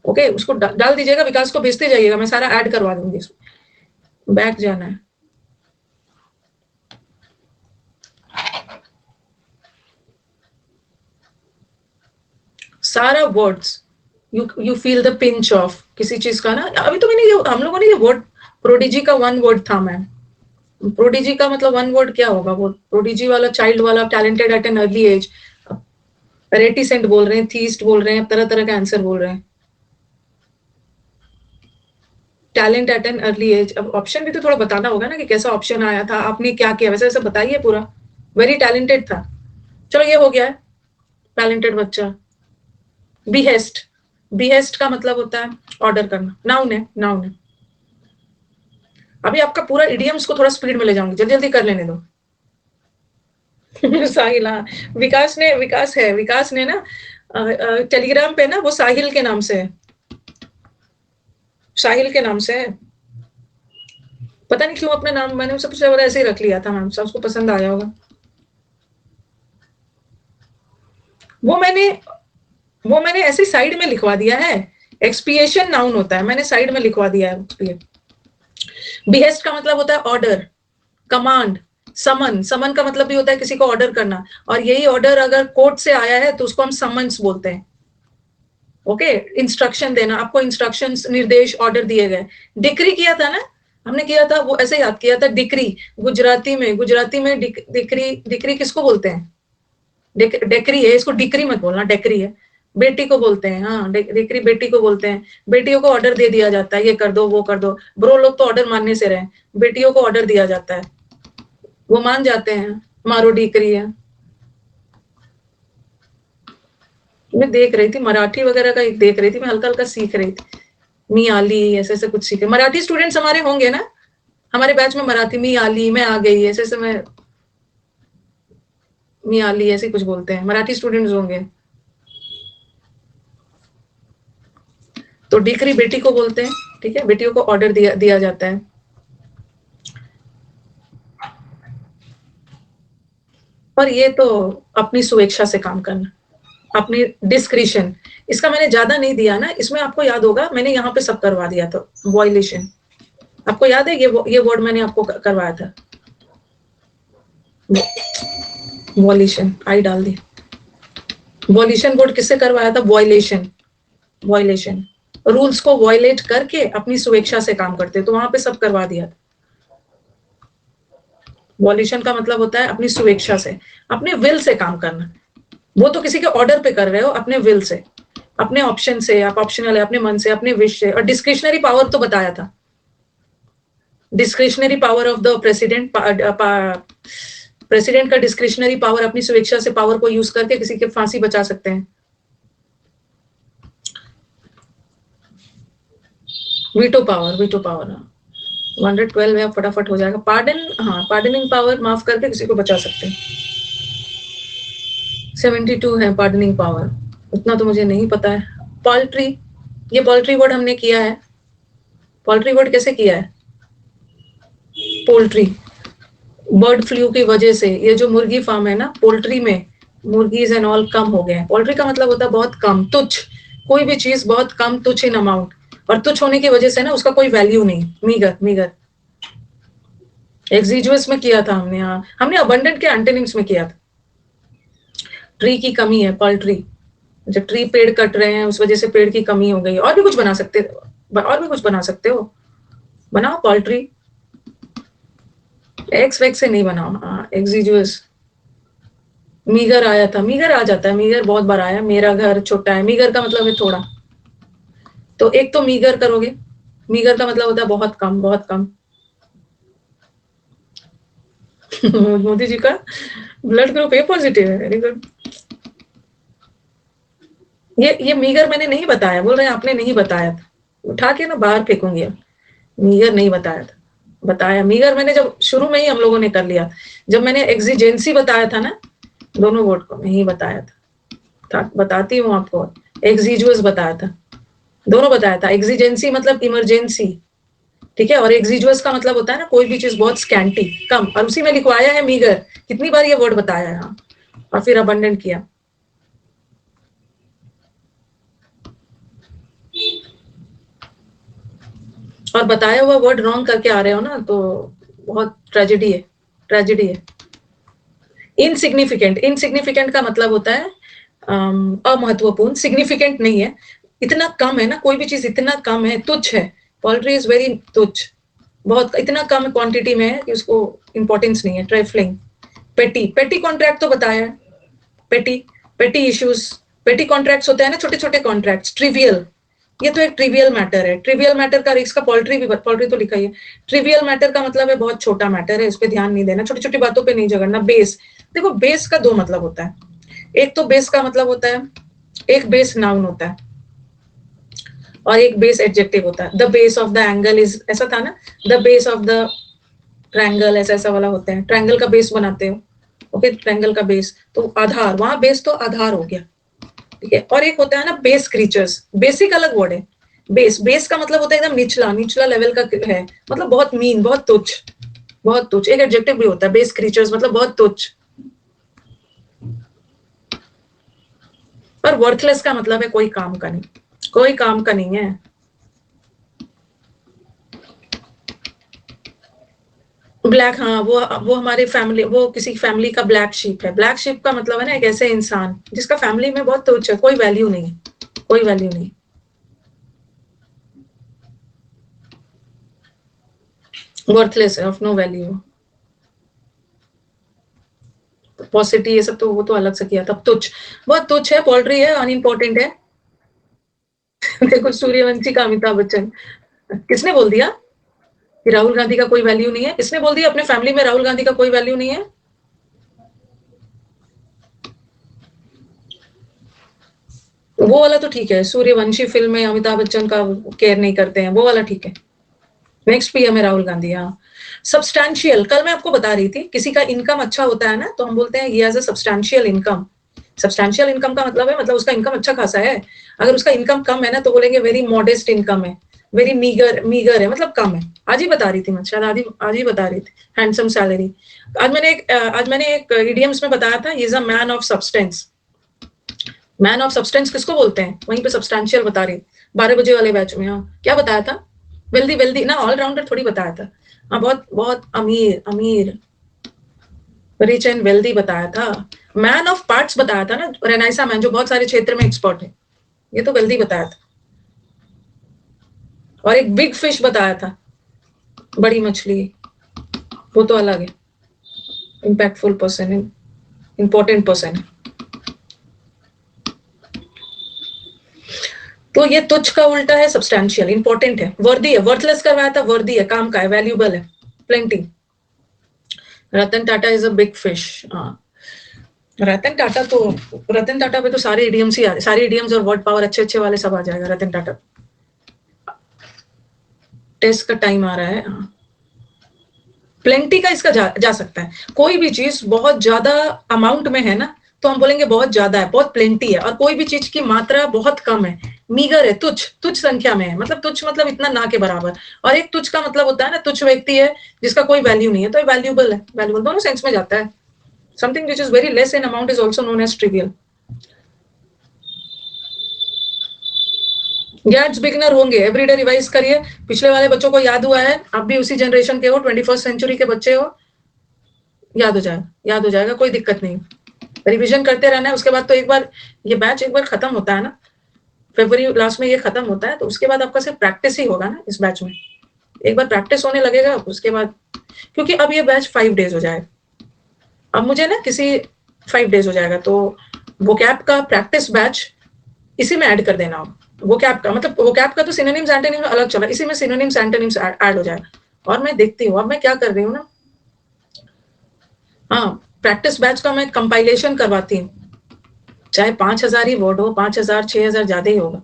ओके, उसको डाल दीजिएगा, विकास को भेजते जाइएगा, मैं सारा ऐड करवा दूंगी। बैक जाना है। सारा words you feel the pinch of किसी चीज का ना। अभी तो मैंने ये, हम लोगों ने ये वर्ड प्रोडिजी का वन वर्ड था मैम। प्रोडिजी का मतलब वन वर्ड क्या होगा? वो प्रोडिजी वाला चाइल्ड वाला, talented at an early age, reticent बोल रहे हैं, थीस्ट बोल रहे हैं, तरह तरह का आंसर बोल रहे हैं। Talent at an early age, अब ऑप्शन भी तो थोड़ा बताना होगा ना कि कैसा ऑप्शन आया था, आपने क्या किया, वैसे वैसे बताइए पूरा। वेरी टैलेंटेड था। चलो ये हो गया है, टैलेंटेड बच्चा। बिहेस्ट का मतलब होता है ऑर्डर करना, नाउन है। अभी आपका पूरा इडियम्स को थोड़ा स्पीड में ले जाऊंगी, जल्दी जल्दी कर लेने दो। साहिल, हाँ, विकास ने ना टेलीग्राम पे ना वो साहिल के नाम से है, साहिल के नाम से है। पता नहीं क्यों अपना नाम मैंने सबसे ज्यादा ऐसे ही रख लिया था मैम, सब उसको पसंद आया होगा। वो मैंने ऐसे साइड में लिखवा दिया है। एक्सपिएशन नाउन होता है, मैंने साइड में लिखवा दिया है। बिहेस्ट का मतलब होता है ऑर्डर, कमांड, समन का मतलब भी होता है किसी को ऑर्डर करना, और यही ऑर्डर अगर कोर्ट से आया है तो उसको हम समन्स बोलते हैं। ओके, इंस्ट्रक्शन देना, आपको इंस्ट्रक्शंस, निर्देश, ऑर्डर दिए गए। डिक्री किया था ना हमने, किया था वो ऐसे याद किया था, डिक्री। गुजराती में डिक्री किसको बोलते हैं? डेकरी है, इसको डिक्री मत बोलना, डेकरी है। बेटी को बोलते हैं, हाँ, डिक्री बेटी को बोलते हैं। बेटियों को ऑर्डर दे दिया जाता है, ये कर दो वो कर दो। ब्रो लोग तो ऑर्डर मानने से रहे, बेटियों को ऑर्डर दिया जाता है, वो मान जाते हैं, मारो डिक्री है। मैं देख रही थी मराठी वगैरह का, एक देख रही थी मैं, हल्का हल्का सीख रही थी। मी आली ऐसे ऐसे कुछ सीखे। मराठी स्टूडेंट्स हमारे होंगे ना, हमारे बैच में मराठी, मी आली, मैं आ गई, ऐसे ऐसे मैं, मी आली ऐसे कुछ बोलते हैं, मराठी स्टूडेंट्स होंगे। तो डिक्री बेटी को बोलते हैं, ठीक है, बेटियों को ऑर्डर दिया जाता है। और ये तो अपनी स्वेच्छा से काम करना, अपनी डिस्क्रिशन। इसका मैंने ज्यादा नहीं दिया ना, इसमें आपको याद होगा मैंने यहाँ पे सब करवा दिया था। वॉयलेशन, आपको याद है ये वर्ड मैंने आपको करवाया था, वॉयलेशन, आई डाल दी। वॉयलेशन वर्ड किससे करवाया था? वॉयलेशन, रूल्स को वॉयलेट करके अपनी स्वेच्छा से काम करते, तो वहां पे सब करवा दिया था। वॉल्यूशन का मतलब होता है अपनी स्वेच्छा से, अपने विल से काम करना। वो तो किसी के ऑर्डर पे कर रहे हो, अपने विल से, अपने ऑप्शन से, आप ऑप्शनल है, अपने मन से, अपने विश से। और डिस्क्रिशनरी पावर तो बताया था, discretionary power of the president. President का डिस्क्रिशनरी पावर, अपनी स्वेच्छा से पावर को यूज करके किसी की फांसी बचा सकते हैं। वीटो पावर 112 है, फटाफट हो जाएगा। पार्डन, हाँ, पार्डनिंग पावर, माफ करके किसी को बचा सकते हैं। 72 है पार्डनिंग पावर, उतना तो मुझे नहीं पता है। पोल्ट्री, ये पोल्ट्री वर्ड हमने किया है। पोल्ट्री वर्ड कैसे किया है? पोल्ट्री, बर्ड फ्लू की वजह से ये जो मुर्गी फार्म है ना, पोल्ट्री में मुर्गीज एंड ऑल कम हो गए हैं। पोल्ट्री का मतलब होता है बहुत कम, तुच्छ, कोई भी चीज बहुत कम, तुच्छ इन अमाउंट। और तुच्छ होने की वजह से ना उसका कोई वैल्यू नहीं, मीगर। एक्सिजुअस में किया था हमने, हाँ, हमने अबंडेंट के एंटोनिम्स में किया था। ट्री की कमी है, पोल्ट्री, जब ट्री पेड़ कट रहे हैं उस वजह से पेड़ की कमी हो गई। और भी कुछ बना सकते हो, बनाओ पोल्ट्री। एक्स वैक्स से नहीं बनाओ, हाँ, एक्सिजुअस। मीगर आया था, मीगर आ जाता है, मीगर बहुत बार आया। मेरा घर छोटा है, मीगर का मतलब है थोड़ा, तो एक तो मीगर करोगे, मीगर का मतलब होता है बहुत कम, बहुत कम। मोदी जी का ब्लड ग्रुप ए पॉजिटिव है, वेरी गुड। ये मीगर मैंने नहीं बताया, बोल रहे हैं आपने नहीं बताया था, उठा के ना बाहर फेंकूंगी अब। मीगर नहीं बताया था, बताया मीगर मैंने जब शुरू में ही हम लोगों ने कर लिया, जब मैंने एक्सिजेंसी बताया था ना दोनों वर्ड को, नहीं बताया था बताती हूँ आपको, एक्सिजुअस बताया था, दोनों बताया था। एक्सिजेंसी मतलब इमरजेंसी, ठीक है, और एक्सिजुअस का मतलब होता है ना कोई भी चीज बहुत स्कैंटी, कम, और उसी में लिखवाया है मीगर, कितनी बार ये वर्ड बताया है, हाँ, और फिर अबंडेंट किया। और बताया हुआ वर्ड रॉन्ग करके आ रहे हो ना, तो बहुत ट्रेजेडी है, ट्रेजेडी है। इनसिग्निफिकेंट, इनसिग्निफिकेंट का मतलब होता है अमहत्वपूर्ण, सिग्निफिकेंट नहीं है, इतना कम है ना, कोई भी चीज इतना कम है, तुच्छ है, पोल्ट्री इज वेरी तुच्छ, बहुत इतना कम क्वांटिटी में है कि उसको इंपॉर्टेंस नहीं है। ट्रैफलिंग, पेटी, पेटी कॉन्ट्रैक्ट तो बताया है, पेटी, पेटी इश्यूज, पेटी कॉन्ट्रैक्ट्स होते हैं ना छोटे छोटे कॉन्ट्रैक्ट्स, ट्रिवियल, ये तो एक ट्रिवियल मैटर है। ट्रिवियल मैटर का इसका पोल्ट्री भी, पोल्ट्री तो लिखा ही है। ट्रिवियल मैटर का मतलब है बहुत छोटा मैटर है, इस पे ध्यान नहीं देना, छोटी छोटी बातों पे नहीं झगड़ना। बेस, देखो बेस का दो मतलब होता है, एक तो बेस का मतलब होता है, एक बेस नाउन होता है और एक बेस एडजेक्टिव होता है। The base of the angle is, ऐसा था ना, the base of the triangle, ऐसा ऐसा वाला होता है, ट्रायंगल का बेस बनाते हो, ओके, ट्रायंगल का बेस तो आधार, वहां बेस तो आधार हो गया, ठीक है। और एक होता है ना बेस क्रीचर्स, बेसिक अलग वर्ड है, बेस, बेस का मतलब होता है एकदम निचला, निचला लेवल का है, मतलब बहुत मीन, बहुत तुच्छ, बहुत तुच्छ, एक एडजेक्टिव भी होता है बेस क्रीचर्स, मतलब बहुत तुच्छ। पर वर्थलेस का मतलब है कोई काम का नहीं, कोई काम का नहीं है। ब्लैक, हाँ, वो हमारे फैमिली, वो किसी फैमिली का ब्लैक शीप है। ब्लैक शीप का मतलब है ना एक ऐसे इंसान जिसका फैमिली में बहुत तुच्छ है, कोई वैल्यू नहीं है, कोई वैल्यू नहीं, वर्थलेस है, ऑफ नो वैल्यू। पॉसिटी ये सब तो वो तो अलग से किया था, तुच्छ, बहुत तुच्छ है, पोल्ट्री है, अनइम्पोर्टेंट है। देखो सूर्यवंशी का अमिताभ बच्चन, किसने बोल दिया कि राहुल गांधी का कोई वैल्यू नहीं है? किसने बोल दिया अपने फैमिली में राहुल गांधी का कोई वैल्यू नहीं है? वो वाला तो ठीक है, सूर्यवंशी फिल्म में अमिताभ बच्चन का केयर नहीं करते हैं, वो वाला ठीक है। नेक्स्ट पीएम है राहुल गांधी, हाँ। सब्सटैंशियल, कल मैं आपको बता रही थी, किसी का इनकम अच्छा होता है ना तो हम बोलते हैं ये has a substantial income. Substantial income का मतलब है, मतलब उसका इनकम अच्छा खासा है। अगर उसका इनकम कम है ना तो बोलेंगे वेरी मॉडेस्ट इनकम है, वेरी मीगर, मीगर है मतलब कम है। आज ही बता रही थी मैं, शायद आज ही बता रही थी, हैंडसम सैलरी। आज मैंने एक इडियम्स में बताया था, is a man of substance. Man of substance किसको बोलते हैं? वहीं पे सब्सटैंशियल बता रही, 12 बजे वाले बैच में। हाँ, क्या बताया था? वेल्दी, वेल्दी ना, ऑलराउंडर थोड़ी बताया था। हाँ, बहुत बहुत अमीर, अमीर, रिच एंड वेल्दी बताया था। मैन ऑफ पार्ट्स बताया था ना, रेनाइसा मैन जो बहुत सारे क्षेत्र में एक्सपर्ट है, ये तो वेल्दी बताया था। और एक बिग फिश बताया था, बड़ी मछली, वो तो अलग है, इम्पैक्टफुल पर्सन है, इंपॉर्टेंट पर्सन है। तो ये तुच्छ का उल्टा है सब्सटैंशियल, इंपॉर्टेंट है, वर्दी है, वर्थलेस करवाया था, वर्दी है, काम का है, वैल्यूबल है, plenty. Ratan Tata is a big fish, हाँ। रतन टाटा तो, रतन टाटा पे तो सारे इडियम्स ही आ रहे, सारे इडियम्स और वर्ड पावर अच्छे अच्छे वाले सब आ जाएगा रतन टाटा। टेस्ट का टाइम आ रहा है, हाँ। प्लेंटी का इसका जा सकता है, कोई भी चीज बहुत ज्यादा अमाउंट में है ना तो हम बोलेंगे बहुत ज्यादा है, बहुत प्लेंटी है। और कोई भी चीज की मात्रा बहुत कम है, मीगर है, तुच्छ, तुच्छ संख्या में है, मतलब तुच्छ मतलब इतना ना के बराबर। और एक तुच्छ का मतलब होता है ना, तुच्छ व्यक्ति है जिसका कोई वैल्यू नहीं है, तो ये वैल्यूबल है, वैल्यूबल दोनों सेंस में जाता है। Something which is very less in amount is also known as trivial. गैट्स बिगनर होंगे, एवरीडे रिवाइज करिए, पिछले वाले बच्चों को याद हुआ है, आप भी उसी जनरेशन के हो, 21st सेंचुरी के बच्चे हो, याद हो जाएगा, याद हो जाएगा, कोई दिक्कत नहीं। रिवीजन करते रहना है, उसके बाद तो एक बार ये बैच एक बार खत्म होता है ना, फरवरी लास्ट में ये खत्म होता है, तो उसके बाद आपका सिर्फ प्रैक्टिस ही होगा ना इस बैच में। एक बार प्रैक्टिस होने लगेगा उसके बाद, क्योंकि अब ये बैच 5 डेज हो जाएगा, अब मुझे ना किसी 5 डेज हो जाएगा, तो वो कैप का प्रैक्टिस बैच इसी में ऐड कर देना आप। वो कैप का मतलब, वो कैप का तो सिनोनिम्स एंटोनिम्स अलग चला, इसी में सिनोनिम्स एंटोनिम्स ऐड हो जाएगा। और मैं देखती हूँ अब मैं क्या कर रही हूँ ना, हाँ, प्रैक्टिस बैच का मैं कंपाइलेशन करवाती हूँ, चाहे 5,000 ही वर्ड हो, 5,000 6,000 ज्यादा ही होगा,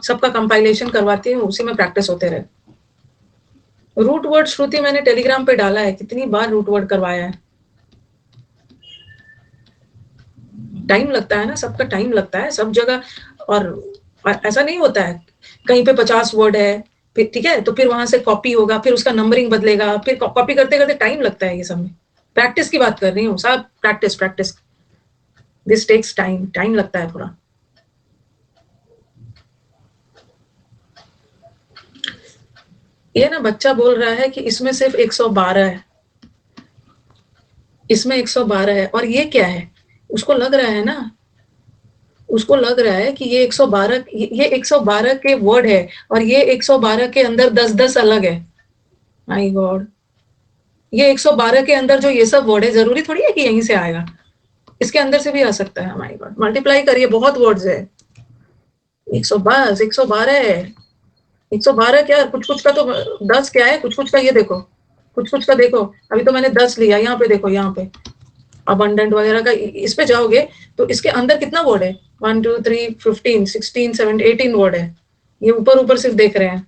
सबका कंपाइलेशन करवाती हूँ, उसी में प्रैक्टिस होते रहे। रूट वर्ड श्रुति मैंने टेलीग्राम पे डाला है, कितनी बार रूट वर्ड करवाया है। टाइम लगता है ना, सबका टाइम लगता है सब जगह, और ऐसा नहीं होता है कहीं पे 50 वर्ड है, फिर ठीक है, तो फिर वहां से कॉपी होगा, फिर उसका नंबरिंग बदलेगा, फिर कॉपी करते करते टाइम लगता है। ये सब में प्रैक्टिस की बात कर रही हूँ, सब practice practice, this takes time, time लगता है थोड़ा। ये ना बच्चा बोल रहा है कि इसमें सिर्फ 112 है, इसमें 112 है, और ये क्या है, उसको लग रहा है ना, उसको लग रहा है कि ये 112, ये 112 के वर्ड है, और ये 112 के अंदर 10-10 अलग है। माय गॉड, ये 112 के अंदर जो ये सब वर्ड है, जरूरी थोड़ी है कि यहीं से आएगा, इसके अंदर से भी आ सकता है। माय गॉड, मल्टीप्लाई करिए, बहुत वर्ड्स है, 112 112 है, 112 क्या, कुछ कुछ का तो 10 क्या है, कुछ कुछ का ये देखो, कुछ कुछ का देखो, अभी तो मैंने 10 लिया, यहाँ पे देखो, यहाँ पे अबंडेंट वगैरह का, इस पे जाओगे तो इसके अंदर कितना वर्ड है, 1 2 3 15 16 17 18 वर्ड है, ये ऊपर ऊपर सिर्फ देख रहे हैं।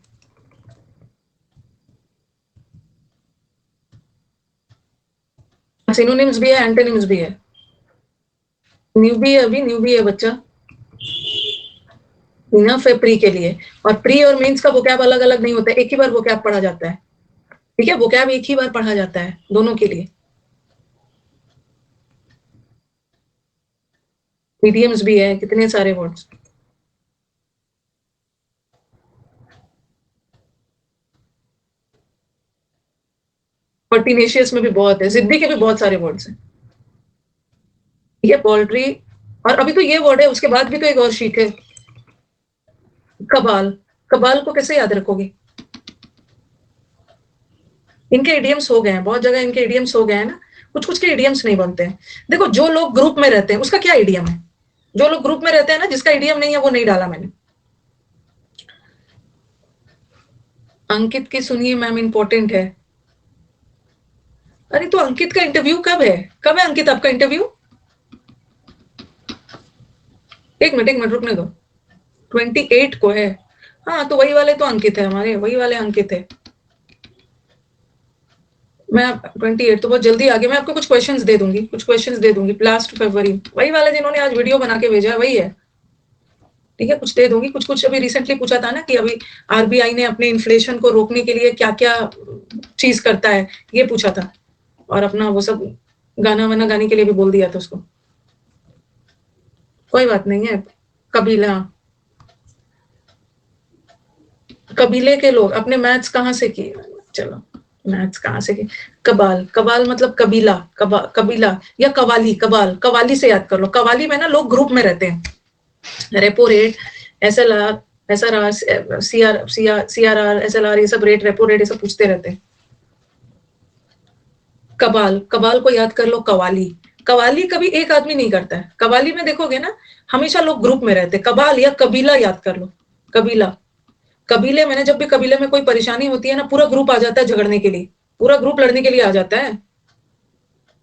सिनोनिम्स भी है, एंटोनिम्स भी है, न्यूबी है, अभी न्यूबी है बच्चा, इनफ है प्री के लिए, और प्री और मेंस का वोकैब अलग अलग नहीं होता है, एक ही बार वोकैब पढ़ा जाता है, ठीक है, वोकैब एक ही बार पढ़ा जाता है दोनों के लिए। मीडियम्स भी है, कितने सारे वर्ड्स, पर्टिनेशियस में भी बहुत है, जिद्दी के भी बहुत सारे वर्ड्स हैं, ये पोल्ट्री, और अभी तो ये वर्ड है, उसके बाद भी तो एक और शीट है, कबाल, कबाल को कैसे याद रखोगे, इनके इडियम्स हो गए हैं, बहुत जगह इनके इडियम्स हो गए हैं ना, कुछ कुछ के इडियम्स नहीं बनते हैं। देखो, जो लोग ग्रुप में रहते हैं उसका क्या इडियम है, जो लोग ग्रुप में रहते हैं ना, जिसका इडियम नहीं है वो नहीं डाला मैंने। अंकित की सुनिए मैम, इंपॉर्टेंट है। अरे तो अंकित का इंटरव्यू कब है, कब है अंकित आपका इंटरव्यू, एक मिनट रुकने दो, 28 को है, हाँ तो वही वाले तो अंकित है, हमारे वही वाले अंकित है। मैं 28 तो बहुत जल्दी आ गया, मैं आपको कुछ क्वेश्चंस दे दूंगी, कुछ क्वेश्चंस दे दूंगी, लास्ट फरवरी, वही वाले जिन्होंने आज वीडियो बना के भेजा है वही है, ठीक है, कुछ दे दूंगी, कुछ कुछ अभी रिसेंटली पूछा था ना कि अभी आरबीआई ने अपने इन्फ्लेशन को रोकने के लिए क्या क्या चीज करता है, ये पूछा था, और अपना वो सब गाना वाना गाने के लिए भी बोल दिया था उसको, कोई बात नहीं है। कबीला, कबीले के लोग अपने मैथ्स कहाँ से किए, चलो मैथ्स कहाँ से किए, कबाल, कबाल मतलब कबीला, कबीला या कवाली, कबाल, कवाली से याद कर लो, कवाली में ना लोग ग्रुप में रहते हैं, repo rate, SLR, SRR, CRR, SLR, ये सब रेट, रेपो रेट, ये सब पूछते रहते हैं। कबाल, कबाल को याद कर लो, कवाली, कवाली कभी एक आदमी नहीं करता है, कवाली में देखोगे ना हमेशा लोग ग्रुप में रहते हैं, कबाल या कबीला याद कर लो, कबीला, कबीले में ना, जब भी कबीले में कोई परेशानी होती है ना, पूरा ग्रुप आ जाता है झगड़ने के लिए, पूरा ग्रुप लड़ने के लिए आ जाता है,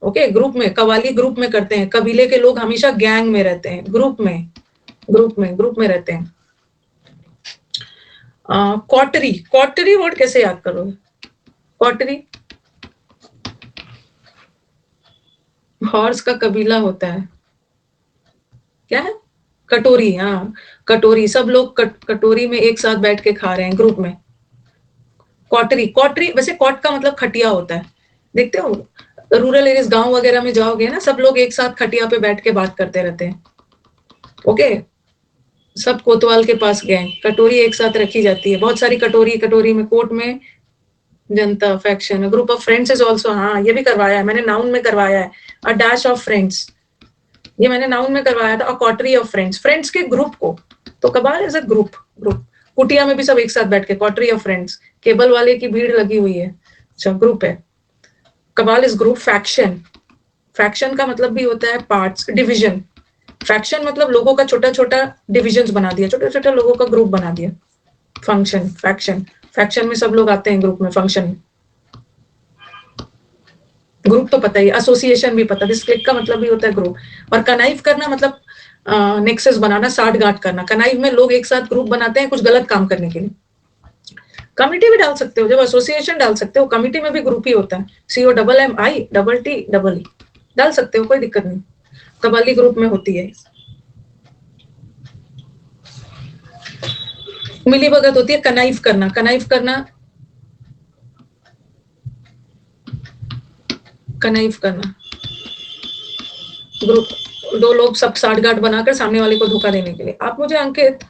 ओके, ग्रुप में, कवाली ग्रुप में करते हैं, कबीले के लोग हमेशा गैंग में रहते हैं, ग्रुप में, ग्रुप में रहते हैं। कॉटरी, कॉटरी वर्ड कैसे याद करोगे, कॉटरी, हॉर्स का कबीला होता है, क्या है, कटोरी, हाँ कटोरी, सब लोग कटोरी में एक साथ बैठ के खा रहे हैं ग्रुप में, कॉटरी, कॉटरी वैसे कॉट का मतलब खटिया होता है, देखते हो रूरल एरियाज, गांव वगैरह में जाओगे ना, सब लोग एक साथ खटिया पे बैठ के बात करते रहते हैं, ओके, सब कोतवाल के पास गए, कटोरी एक साथ रखी जाती है, बहुत सारी कटोरी, कटोरी में, कोर्ट में जनता, faction, group of friends is also, हाँ ये भी करवाया है मैंने, नाउन में करवाया है, अ डैश ऑफ फ्रेंड्स, ये मैंने नाउन में करवाया था, अ कॉटरी ऑफ फ्रेंड्स, फ्रेंड्स के ग्रुप को, तो कबाल इज अ ग्रुप, ग्रुप, कुटिया में भी सब एक साथ बैठ के, कॉटरी ऑफ फ्रेंड्स, केबल वाले की भीड़ लगी हुई है, अच्छा ग्रुप है, कबाल इज ग्रुप, फैक्शन, फैक्शन का मतलब भी होता है पार्ट्स, डिवीजन, फैक्शन मतलब लोगों का छोटा छोटा डिविजन्स बना दिया, छोटा छोटा लोगों का ग्रुप बना दिया, फंक्शन, फैक्शन, फैक्शन में सब लोग आते हैं ग्रुप में, फंक्शन में, ग्रुप तो पता ही, एसोसिएशन भी पता, दिस क्लिक का मतलब भी होता है ग्रुप। और कनाइव करना मतलब नेक्सस बनाना, साठ गांठ करना। कनाइव में लोग एक साथ ग्रुप बनाते हैं कुछ गलत काम करने के लिए। कमिटी भी डाल सकते हो, जब एसोसिएशन डाल सकते हो, कमिटी में भी ग्रुप ही होता है, COMMI डाल सकते हो, कोई दिक्कत नहीं, कबाली ग्रुप में होती है। मिली भगत होती है कनाइव करना। कनाइव करना, कनाइव करना ग्रुप, दो लोग सब साठगांठ बनाकर सामने वाले को धोखा देने के लिए। आप मुझे अंकित,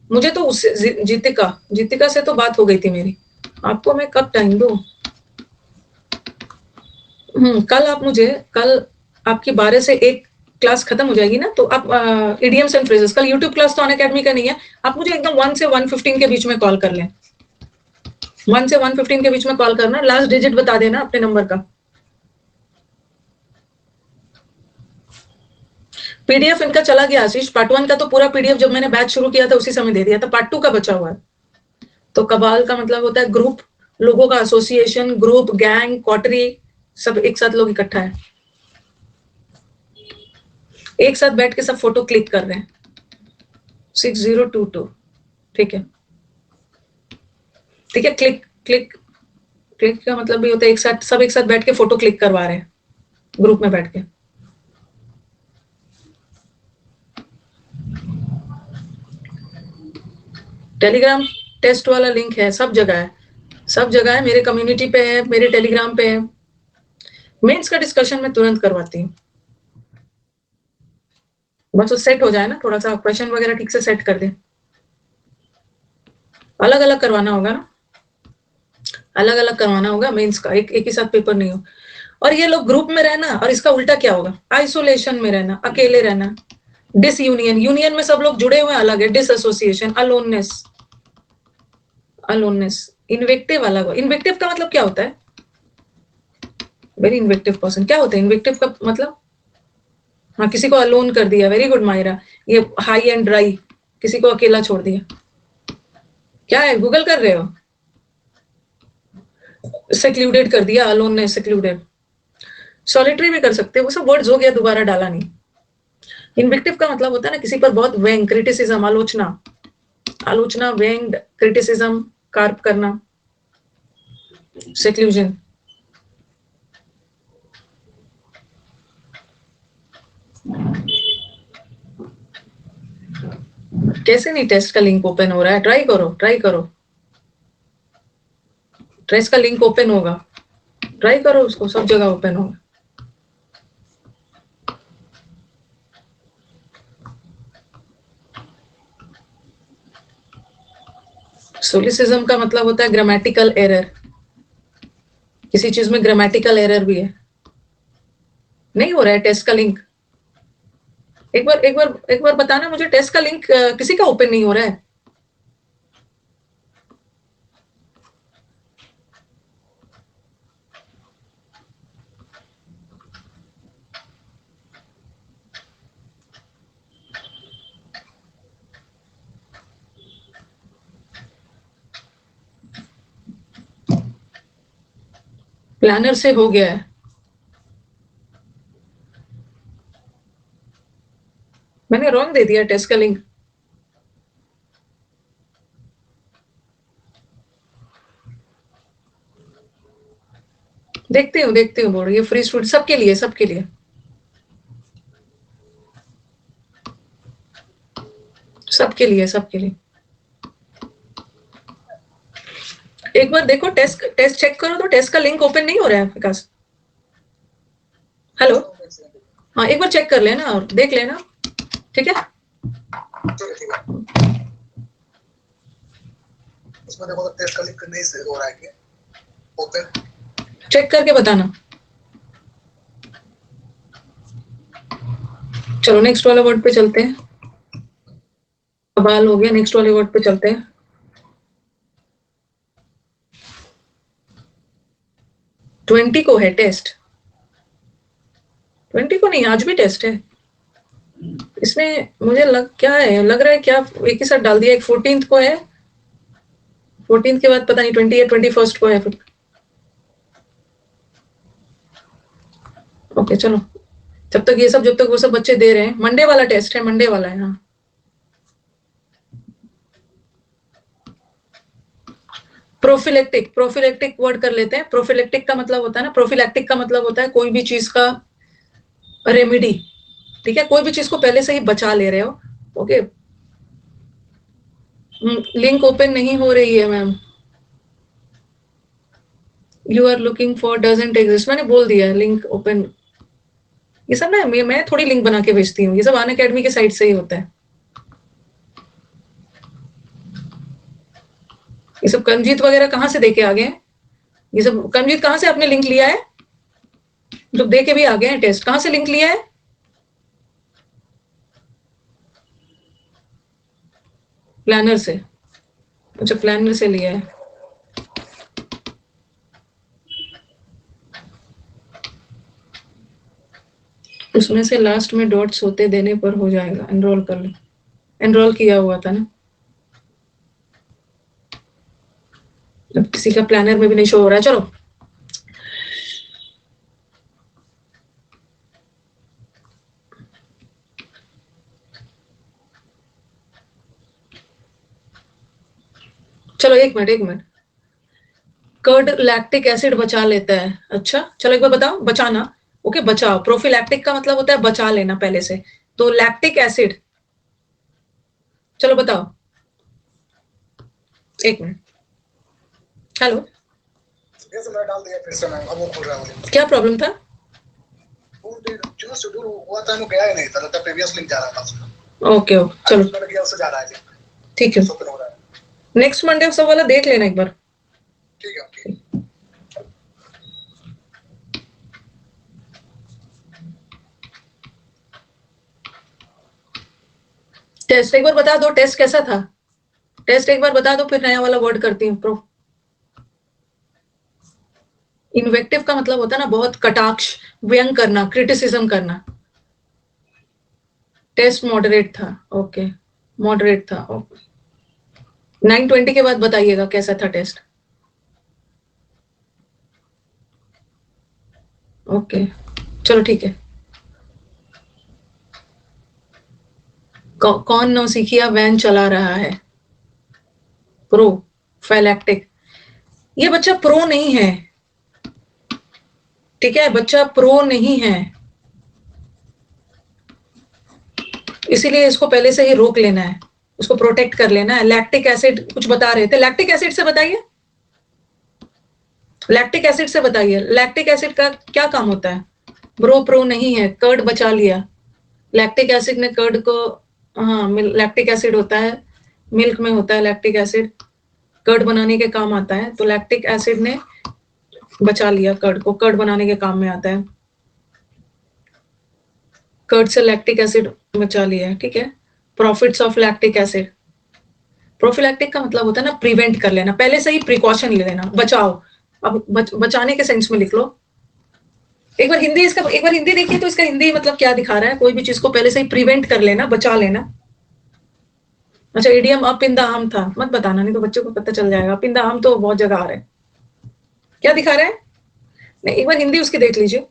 मुझे तो उससे जीतिका से तो बात हो गई थी मेरी, आपको मैं कब टाइम दूं? कल आप मुझे, कल आपकी 12 से 1 क्लास खत्म हो जाएगी ना, तो आप इडियम्स एंड फ्रेजेस, कल यूट्यूब क्लास तो अनअकैडमी का नहीं है, आप मुझे एकदम 1 से 1:15 के बीच में कॉल कर लें। 1 से 1:15 के बीच में कॉल करना, लास्ट डिजिट बता देना अपने नंबर का। पीडीएफ इनका चला गया आशीष, पार्ट 1 का तो पूरा पीडीएफ जब मैंने बैच शुरू किया था उसी समय दे दिया था, पार्ट 2 का बचा हुआ है। तो कबाल का मतलब होता है ग्रुप, लोगों का एसोसिएशन, ग्रुप, गैंग, कॉटरी, सब एक साथ लोग इकट्ठा है, एक साथ बैठ के सब फोटो क्लिक कर रहे हैं। 6022, ठीक है, ठीक है। क्लिक क्लिक क्लिक का मतलब भी होता है एक साथ, सब एक साथ बैठ के फोटो क्लिक करवा रहे हैं ग्रुप में बैठ के। टेलीग्राम टेस्ट वाला लिंक है, सब जगह है, सब जगह है, मेरे कम्युनिटी पे है, मेरे टेलीग्राम पे है। मेंस का डिस्कशन मैं तुरंत करवाती हूँ, बस वो सेट हो जाए ना, थोड़ा सा क्वेश्चन वगैरह ठीक से सेट कर दे। अलग अलग करवाना होगा ना, अलग अलग करवाना होगा मेंस का, एक ही साथ पेपर नहीं हो। और ये लोग ग्रुप में रहना, और इसका उल्टा क्या होगा, आइसोलेशन में रहना, अकेले रहना। डिसयूनियन, यूनियन में सब लोग जुड़े हुए अलग है, डिसएसोसिएशन, अलोननेस, अलोननेस। इन्वेक्टिव अलग हो, इन्वेक्टिव का मतलब क्या होता है, वेरी इन्वेक्टिव पर्सन, क्या होता है इन्वेक्टिव का मतलब? हाँ, किसी को अलोन कर दिया, वेरी गुड मायरा, ये हाई एंड ड्राई, किसी को अकेला छोड़ दिया। क्या है, गूगल कर रहे हो? सेक्लूडेड कर दिया, अलोन ने सेक्लूडेड। सॉलिटरी भी कर सकते हो, वो सब वर्ड्स हो गया, दोबारा डाला नहीं। इन्वेक्टिव का मतलब होता है ना किसी पर बहुत व्यंग, क्रिटिसिज्म, आलोचना, आलोचना, व्यंग, क्रिटिसिज्म, कार्प करना, सेक्लूजन। कैसे नहीं टेस्ट का लिंक ओपन हो रहा है? ट्राई करो, ट्राई करो, टेस्ट का लिंक ओपन होगा, ट्राई करो उसको, सब जगह ओपन होगा। सोलिसिज्म का मतलब होता है ग्रामेटिकल एरर, किसी चीज में ग्रामेटिकल एरर भी है। नहीं हो रहा है टेस्ट का लिंक? एक बार बताना मुझे, टेस्ट का लिंक किसी का ओपन नहीं हो रहा है? प्लानर से हो गया है, मैंने रॉन्ग दे दिया टेस्ट का लिंक। देखते हूँ बोर्ड, ये फ्री स्टूडेंट सबके लिए, सबके लिए, सबके लिए, सबके लिए। एक बार देखो, टेस्ट चेक करो तो टेस्ट का लिंक ओपन नहीं हो रहा है विकास। हेलो, हाँ एक बार चेक कर लेना और देख लेना, ठीक है? इसमें देखो तो टेस्ट का लिंक नहीं से हो रहा है क्या ओपन? चेक करके बताना। चलो नेक्स्ट वाले वर्ड पे चलते हैं, सवाल हो गया, नेक्स्ट वाले वर्ड पे चलते हैं। ट्वेंटी को है टेस्ट, 20 को नहीं, आज भी टेस्ट है। इसमें मुझे क्या लग रहा है क्या एक ही साथ डाल दिया, एक 14th को है, 14th के बाद पता नहीं 20 या 21st को है फिर। ओके चलो, जब तक वो सब बच्चे दे रहे हैं, मंडे वाला टेस्ट है, मंडे वाला है। हाँ, प्रोफिलेक्टिक वर्ड कर लेते हैं। प्रोफिलेक्टिक का मतलब होता है ना, प्रोफिलैक्टिक का मतलब होता है कोई भी चीज का रेमेडी, ठीक है, कोई भी चीज को पहले से ही बचा ले रहे हो। ओके, लिंक ओपन नहीं हो रही है ma'am. You are looking for doesn't exist, मैंने बोल दिया लिंक ओपन। ये सब ना मैं थोड़ी लिंक बना के भेजती हूँ, ये सब अनअकैडमी के साइट से ही होता है। ये सब कर्मजीत वगैरह कहाँ से देके आ गए हैं? ये सब कर्मजीत कहाँ से आपने लिंक लिया है? जो दे के भी आ गए हैं टेस्ट, कहाँ से लिंक लिया है? प्लानर से। अच्छा, प्लानर से लिया है। उसमें से लास्ट में डॉट्स होते देने पर हो जाएगा। एनरोल कर लो, एनरोल किया हुआ था ना। अब किसी का प्लानर में भी नहीं शो हो रहा है। चलो, चलो एक मिनट। कर्ड लैक्टिक एसिड बचा लेता है। अच्छा चलो एक बार बताओ, बचाना। ओके, बचाओ। प्रोफिलैक्टिक का मतलब होता है बचा लेना पहले से, तो लैक्टिक एसिड, चलो बताओ। एक मिनट, हेलो, ये तो मैं डाल दिया फिर से मैम, अब वो खुल रहा है मुझे। क्या प्रॉब्लम था? वो जो शेड्यूल हुआ था वो गया ही नहीं था, लगता प्रीवियस लिंक जा रहा था उसका। ओके चलो मैंने किया उससे जा रहा है लिंक, ठीक है। ओपन हो रहा है। नेक्स्ट मंडे सब वाला देख लेना एक बार। ठीक है, ठीक। टेस्ट एक बार बता दो, टेस्ट कैसा था? टेस्ट एक बार बता दो, फिर नया वाला वर्ड करती हूँ। प्रो इन्वेक्टिव का मतलब होता है ना बहुत कटाक्ष, व्यंग करना, क्रिटिसिज्म करना। टेस्ट मॉडरेट था। ओके, मॉडरेट था। 9:20 के बाद बताइएगा कैसा था टेस्ट। ओके चलो ठीक है। कौन नौसिखिया वैन चला रहा है? प्रो फैलेक्टिक। ये बच्चा प्रो नहीं है, ठीक है, बच्चा प्रो नहीं है, इसीलिए इसको पहले से ही रोक लेना है, उसको प्रोटेक्ट कर लेना है। लैक्टिक एसिड कुछ बता रहे थे, लैक्टिक एसिड से बताइए, लैक्टिक एसिड से बताइए, लैक्टिक एसिड का क्या काम होता है? प्रो नहीं है, कर्ड बचा लिया। लैक्टिक एसिड ने कर्ड को, हाँ लैक्टिक एसिड होता है, मिल्क में होता है लैक्टिक एसिड, कर्ड बनाने के काम आता है। तो लैक्टिक एसिड ने बचा लिया कर्ड को, कर्ड बनाने के काम में आता है। कर्ड से लैक्टिक एसिड बचा लिया है, ठीक है। Profits of lactic acid, prophylactic का मतलब होता है ना प्रिवेंट कर लेना, पहले से ही प्रिकॉशन ले लेना, बचाओ। अब बचाने के सेंस में लिख लो। एक बार हिंदी देखिए तो इसका हिंदी मतलब क्या दिखा रहा है? कोई भी चीज को पहले से ही प्रिवेंट कर लेना, बचा लेना। अच्छा, idiom up in the arm था, मत बताना नहीं तो बच्चों को पता चल जाएगा। अप इन द आर्म तो बहुत जगह आ रहा है, क्या दिखा रहा है? नहीं, एक बार हिंदी उसकी देख लीजिए।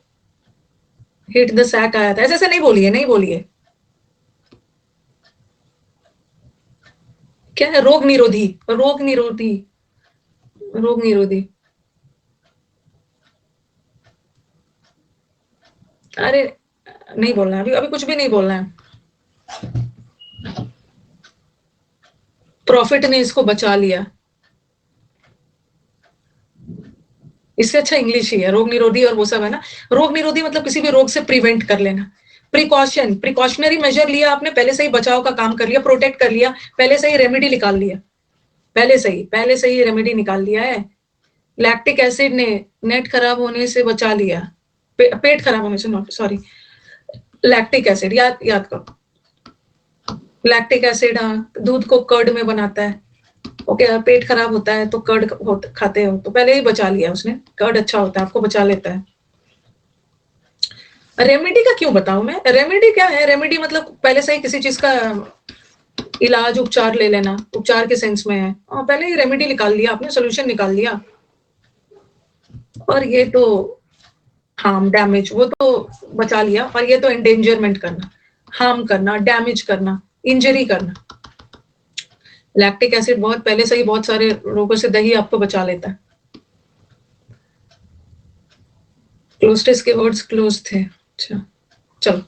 हिट द सैक आया था, ऐसे ऐसे नहीं बोलिए, नहीं बोलिए। क्या है? रोग निरोधी, रोग निरोधी, रोग निरोधी। अरे नहीं बोलना है अभी, अभी कुछ भी नहीं बोलना है। प्रॉफिट ने इसको बचा लिया, इससे अच्छा इंग्लिश ही है। रोग निरोधी और वो सब है ना। रोग निरोधी मतलब किसी भी रोग से प्रिवेंट कर लेना। प्रिकॉशन, प्रिकॉशनरी मेजर लिया आपने, पहले से ही बचाव का काम कर लिया, प्रोटेक्ट कर लिया, पहले से ही रेमेडी निकाल लिया, पहले से ही रेमेडी निकाल लिया है। लैक्टिक एसिड ने नेट खराब होने से बचा लिया, पेट खराब होने से, नॉट सॉरी, लैक्टिक एसिड याद करो। लैक्टिक एसिड, हाँ, दूध को कर्ड में बनाता है। ओके, पेट खराब होता है तो कर्ड खाते हो, तो पहले ही बचा लिया उसने। कर्ड अच्छा होता है, आपको बचा लेता है। रेमेडी का क्यों बताऊं मैं? रेमेडी क्या है? रेमेडी मतलब पहले से ही किसी चीज का इलाज, उपचार ले लेना, उपचार के सेंस में है। पहले ही रेमेडी निकाल लिया आपने, सोल्यूशन निकाल लिया। और ये तो हार्म, डैमेज, वो तो बचा लिया, और ये तो एंडेंजरमेंट करना, हार्म करना, डैमेज करना, इंजरी करना। लैक्टिक एसिड बहुत पहले से ही बहुत सारे रोगों से दही आपको बचा लेता है। क्लोस्टिस के वर्ड्स क्लोज थे। अच्छा, चलो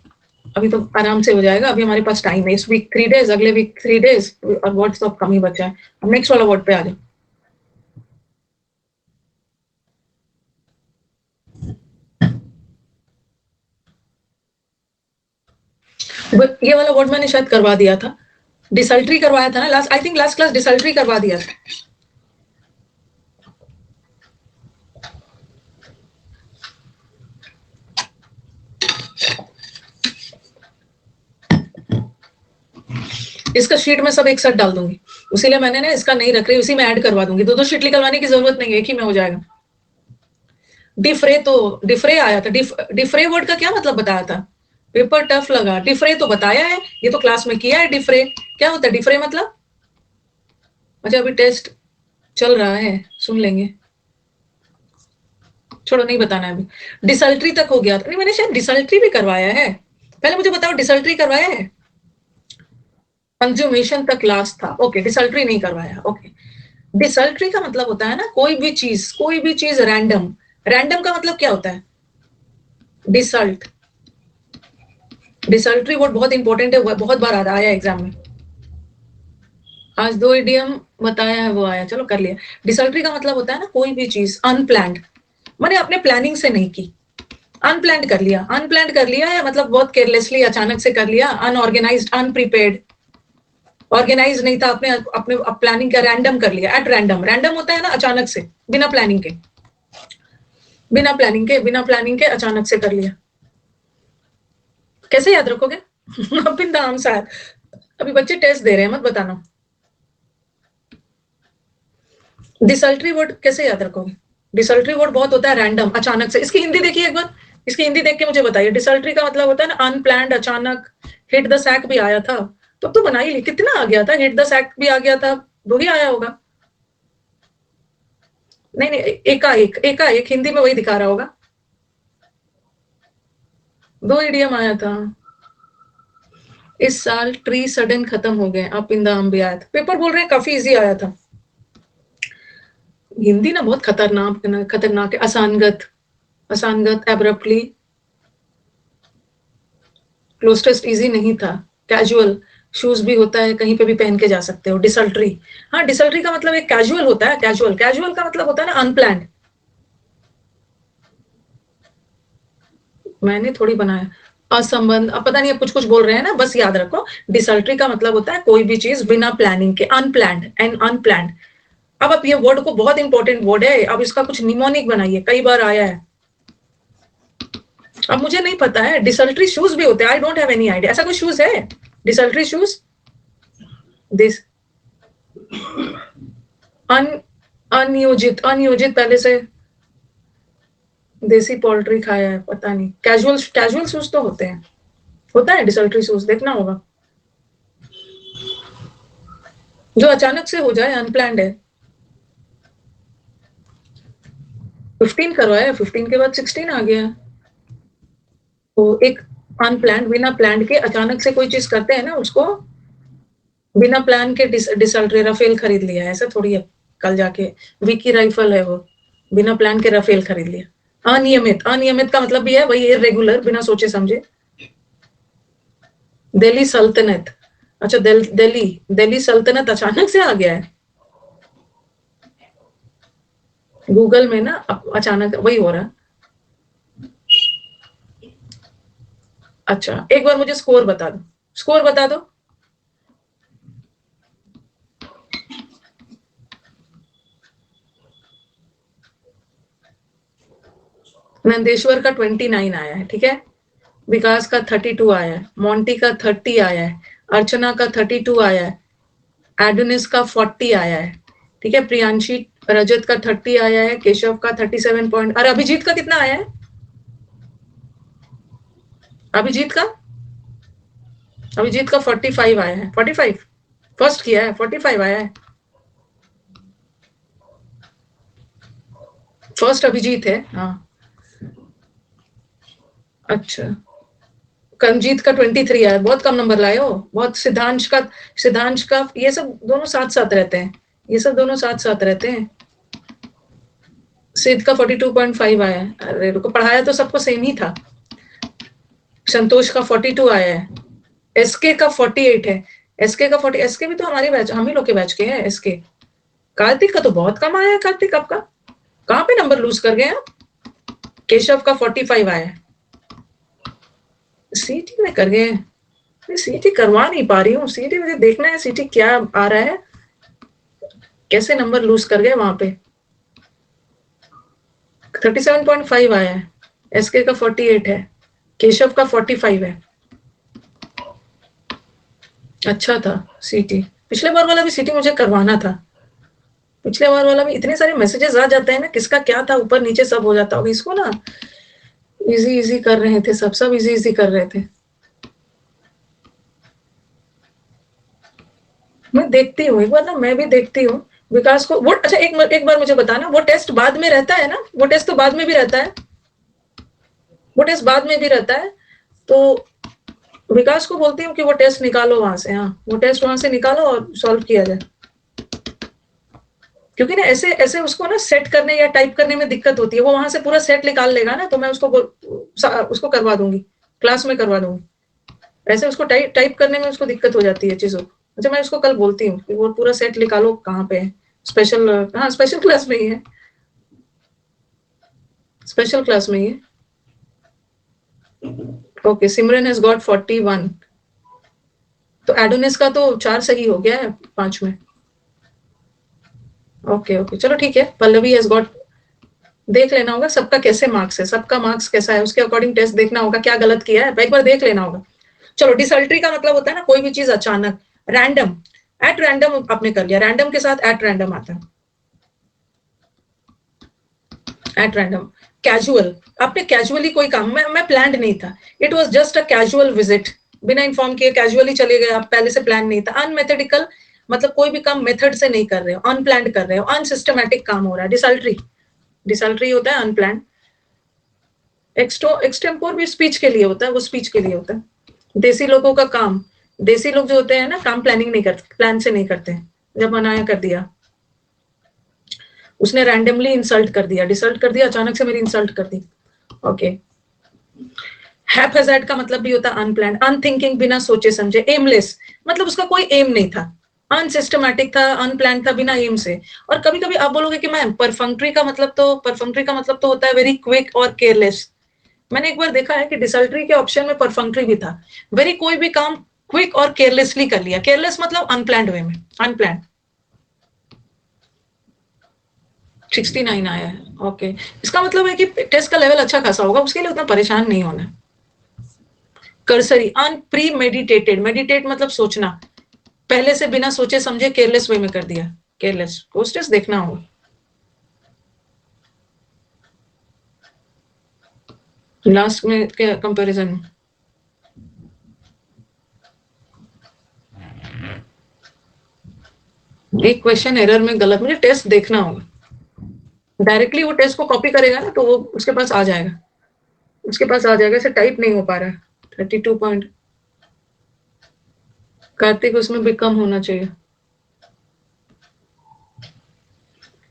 अभी तो आराम से हो जाएगा, अभी हमारे पास टाइम है। इस वीक 3 डेज, अगले वीक 3 डेज, और वर्ड्स तो अब कम ही बचा है। अब नेक्स्ट वाला वर्ड पे आ जाओ। ये वाला वर्ड मैंने शायद करवा दिया था, डिसल्ट्री करवाया था ना last, I think last class डिसल्ट्री करवा दिया था। इसका शीट में सब एक साथ डाल दूंगी, उसीलिए मैंने ना इसका नहीं रख रही, उसी में ऐड करवा दूंगी। दो शीट निकलवाने की जरूरत नहीं है, एक ही में हो जाएगा। डिफ्रे, तो डिफ्रे आया था। डिफ्रे वर्ड का क्या मतलब बताया था? पेपर टफ लगा। डिफ्रे तो बताया है, ये तो क्लास में किया है। डिफ्रे क्या होता है? डिफ्रे मतलब, अच्छा अभी टेस्ट चल रहा है, सुन लेंगे, छोड़ो नहीं बताना है अभी। डिसल्ट्री तक हो गया था, नहीं मैंने शायद डिसल्ट्री भी करवाया है। पहले मुझे बताओ, डिसल्ट्री करवाया है? कंज्यूमेशन तक लास्ट था, ओके। डिसल्ट्री नहीं करवाया, ओके। डिसल्ट्री का मतलब होता है ना कोई भी चीज रैंडम। रैंडम का मतलब क्या होता है? डिसल्ट, डिसल्ट्री वर्ड बहुत इंपॉर्टेंट है, बहुत बार आ आया एग्जाम में। आज 2 इडियम बताया है, वो आया, चलो कर लिया। डिसल्ट्री का मतलब होता है ना कोई भी चीज अनप्लैंड, मैंने अपने प्लानिंग से नहीं की, अनप्लैंड कर लिया। अनप्लैंड कर लिया है मतलब बहुत केयरलेसली, अचानक से कर लिया। अनऑर्गेनाइज्ड, अनप्रिपेयर्ड, ऑर्गेनाइज नहीं था, आपने अपने प्लानिंग का रैंडम कर लिया। एट रैंडम, रैंडम होता है ना अचानक से, बिना प्लानिंग के, बिना प्लानिंग के अचानक से कर लिया। कैसे याद रखोगे? अप इन द आंसर, अभी बच्चे टेस्ट दे रहे हैं, मत बताना। डिसल्ट्री वर्ड कैसे याद रखोगे? डिसल्ट्री वर्ड बहुत होता है रैंडम, अचानक से। इसकी हिंदी देखिए एक बार, इसकी हिंदी देख के मुझे बताइए। डिसल्ट्री का मतलब होता है ना अनप्लैंड, अचानक। हिट द सैक भी आया था, तो बना ही ली। कितना आ गया था? हिट द सैक भी आ गया था, 2 ही आया होगा। नहीं नहीं, एकाएक हिंदी में वही दिखा रहा होगा। 2 इडियम आया था। इस साल ट्री सडन खत्म हो गए, अप इन द आर्म भी आया था। पेपर बोल रहे हैं काफी इजी आया था। हिंदी ना बहुत खतरनाक है। असानगत, असानगत, एब्रप्टली। क्लोज टेस्ट इजी नहीं था। कैजुअल, शूज भी होता है, कहीं पे भी पहन के जा सकते हो। डिसल्ट्री, हाँ डिसल्ट्री का मतलब एक कैजुअल होता है। कैजुअल, कैजुअल का मतलब होता है ना अनप्लैंड। मैंने थोड़ी बनाया। असंबंध, अब पता नहीं, अब कुछ कुछ बोल रहे हैं ना, बस याद रखो। डिसल्ट्री का मतलब होता है कोई भी चीज बिना प्लानिंग के, अनप्लैंड एंड अनप्लैंड। अब आप ये वर्ड को, बहुत इंपॉर्टेंट वर्ड है, अब इसका कुछ निमोनिक बनाइए, कई बार आया है। अब मुझे नहीं पता है, डिसल्ट्री शूज भी होते हैं, I don't have any idea. ऐसा कोई शूज है डिसल्ट्री शूज? दिस अनियोजित, अनियोजित पहले से देसी पोल्ट्री खाया है, पता नहीं। कैजुअल, कैजुअल शूज तो होते हैं, होता है डिसल्ट्री शूज, देखना होगा। जो अचानक से हो जाए, अनप्लैंड है। 15 करवाया, 15 के बाद 16 आ गया। तो एक अनप्लैंड, बिना प्लान के अचानक से कोई चीज करते हैं ना, उसको बिना प्लान के डिसल्ट्री। राफेल खरीद लिया, ऐसा थोड़ी है कल जाके विकी राइफल है वो, बिना प्लान के राफेल खरीद लिया। अनियमित, अनियमित का मतलब भी है वही, इरेगुलर, बिना सोचे समझे। दिल्ली सल्तनत, अच्छा दिल्ली, दिल्ली सल्तनत अचानक से आ गया है। गूगल में ना अचानक वही हो रहा। अच्छा एक बार मुझे स्कोर बता दो, स्कोर बता दो। नंदेश्वर का 29 आया है, ठीक है। विकास का 32 आया है, मोंटी का 30 आया है, अर्चना का 32 आया है, एडोनिस का 40 आया है, ठीक है। प्रियांशी, रजत का 30 आया है, केशव का 37 पॉइंट। अरे अभिजीत का कितना आया है? अभिजीत का, अभिजीत का 45 आया है। 45 फर्स्ट किया है, 45 आया है। फर्स्ट अभिजीत है, हाँ। अच्छा, करमजीत का 23 आया, बहुत कम नंबर लाए हो। बहुत सिद्धांश का ये सब दोनों साथ साथ रहते हैं, ये सब दोनों साथ साथ रहते हैं। सिद्ध का 42.5 आया है। अरे रुको, पढ़ाया तो सबको सेम ही था। संतोष का 42 आया है। एसके का 48 है। एसके का 40, एसके भी तो हमारे बैच, हम ही लोग के बैच के हैं एसके। कार्तिक का तो बहुत कम आया है। कार्तिक आपका कहाँ पे नंबर लूज कर गए आप? केशव का 45 आया है। सीटी में कर गए। मैं सीटी करवा नहीं पा रही हूँ। सीटी मुझे देखना है सीटी क्या आ रहा है, कैसे नंबर लूज कर गए वहां पे। 37.5 आया है। एसके का 48 है। केशव का 45 है। अच्छा था सीटी। पिछले बार वाला भी सीटी मुझे करवाना था। पिछले बार वाला में इतने सारे मैसेजेस आ जाते हैं ना, किसका क्या था, ऊपर नीचे सब हो जाता होगा। इसको ना इजी इजी कर रहे थे, सब इजी इजी कर रहे थे। मैं देखती हूँ एक बार ना, मैं भी देखती हूँ विकास को। वो अच्छा एक बार मुझे बताना, वो टेस्ट बाद में रहता है ना? वो टेस्ट तो बाद में भी रहता है, वो टेस्ट बाद में भी रहता है। तो विकास को बोलती हूँ कि वो टेस्ट निकालो वहां से। हाँ, वो टेस्ट वहां से निकालो और सॉल्व किया जाए। क्योंकि ना ऐसे ऐसे उसको ना सेट करने या टाइप करने में दिक्कत होती है। वो वहां से पूरा सेट निकाल लेगा ना, तो मैं उसको करवा दूंगी, क्लास में करवा दूंगी। ऐसे उसको टाइप करने में उसको दिक्कत हो जाती है चीजों। अच्छा, मैं उसको कल बोलती हूँ कि वो पूरा सेट निकालो कहाँ पे है। स्पेशल, हाँ स्पेशल क्लास में ही है, स्पेशल क्लास में ही है। Okay, Simran has got 41। तो एडोनिस का तो 4 सही हो गया है 5 में। ओके ओके, चलो ठीक है। पल्लवी हैज गॉट, देख लेना होगा सबका कैसे मार्क्स है, सबका मार्क्स कैसा है, उसके अकॉर्डिंग टेस्ट देखना होगा क्या गलत किया है, एक बार देख लेना होगा। चलो, डिसल्ट्री का मतलब होता है ना कोई भी चीज अचानक, रैंडम। एट रैंडम आपने कर लिया, रैंडम के साथ एट रैंडम आता है। At random. कैजुअल, आपने कैजुअली कोई काम, मैं प्लान्ड नहीं था, it was just a casual visit. बिना इन्फॉर्म किए कैजुअली चले गए आप, पहले से प्लान नहीं था। अनमेथडिकल मतलब कोई भी काम मेथड से नहीं कर रहे हो, अनप्लान्ड कर रहे हो, अनसिस्टमैटिक काम हो रहा है। डिसल्ट्री, डिसल्ट्री होता है अनप्लान्ड। एक्सटेम्पोर भी स्पीच के लिए होता है, वो स्पीच के लिए होता है। देसी लोगों का काम, देसी लोग जो होते हैं ना, काम प्लानिंग नहीं करते, प्लान से नहीं करते। जब मनाया कर दिया, उसने रैंडमली इंसल्ट कर दिया, डिसल्ट कर दिया, अचानक से मेरी इंसल्ट कर दी। ओके। हैप हैजार्ड का मतलब भी होता है अनप्लान्ड, अनथिंकिंग, बिना सोचे समझे, एमलेस, मतलब उसका कोई एम नहीं था, अनसिस्टमैटिक था, अनप्लान था, बिना एम से। और कभी कभी आप बोलोगे कि मैम परफंक्ट्री का मतलब तो, परफंक्ट्री का मतलब तो होता है वेरी क्विक और केयरलेस। मैंने एक बार देखा है कि डिसल्ट्री के ऑप्शन में परफंक्ट्री भी था। वेरी, कोई भी काम क्विक और केयरलेसली कर लिया। केयरलेस मतलब अनप्लान्ड वे में, अनप्लान्ड। 69 आया है। ओके, इसका मतलब है कि टेस्ट का लेवल अच्छा खासा होगा, उसके लिए उतना परेशान नहीं होना। कर्सरी, अनप्री मेडिटेटेड, मेडिटेट मतलब सोचना, पहले से बिना सोचे समझे केयरलेस वे में कर दिया। केयरलेस, पोस्टर्स देखना होगा। लास्ट में के कंपैरिजन में एक क्वेश्चन एरर में गलत, मुझे टेस्ट देखना होगा। डायरेक्टली वो टेस्ट को कॉपी करेगा ना, तो वो उसके पास आ जाएगा, उसके पास आ जाएगा। इसे टाइप नहीं हो पा रहा है। 32 पॉइंट। कार्तिक, उसमें भी कम होना चाहिए।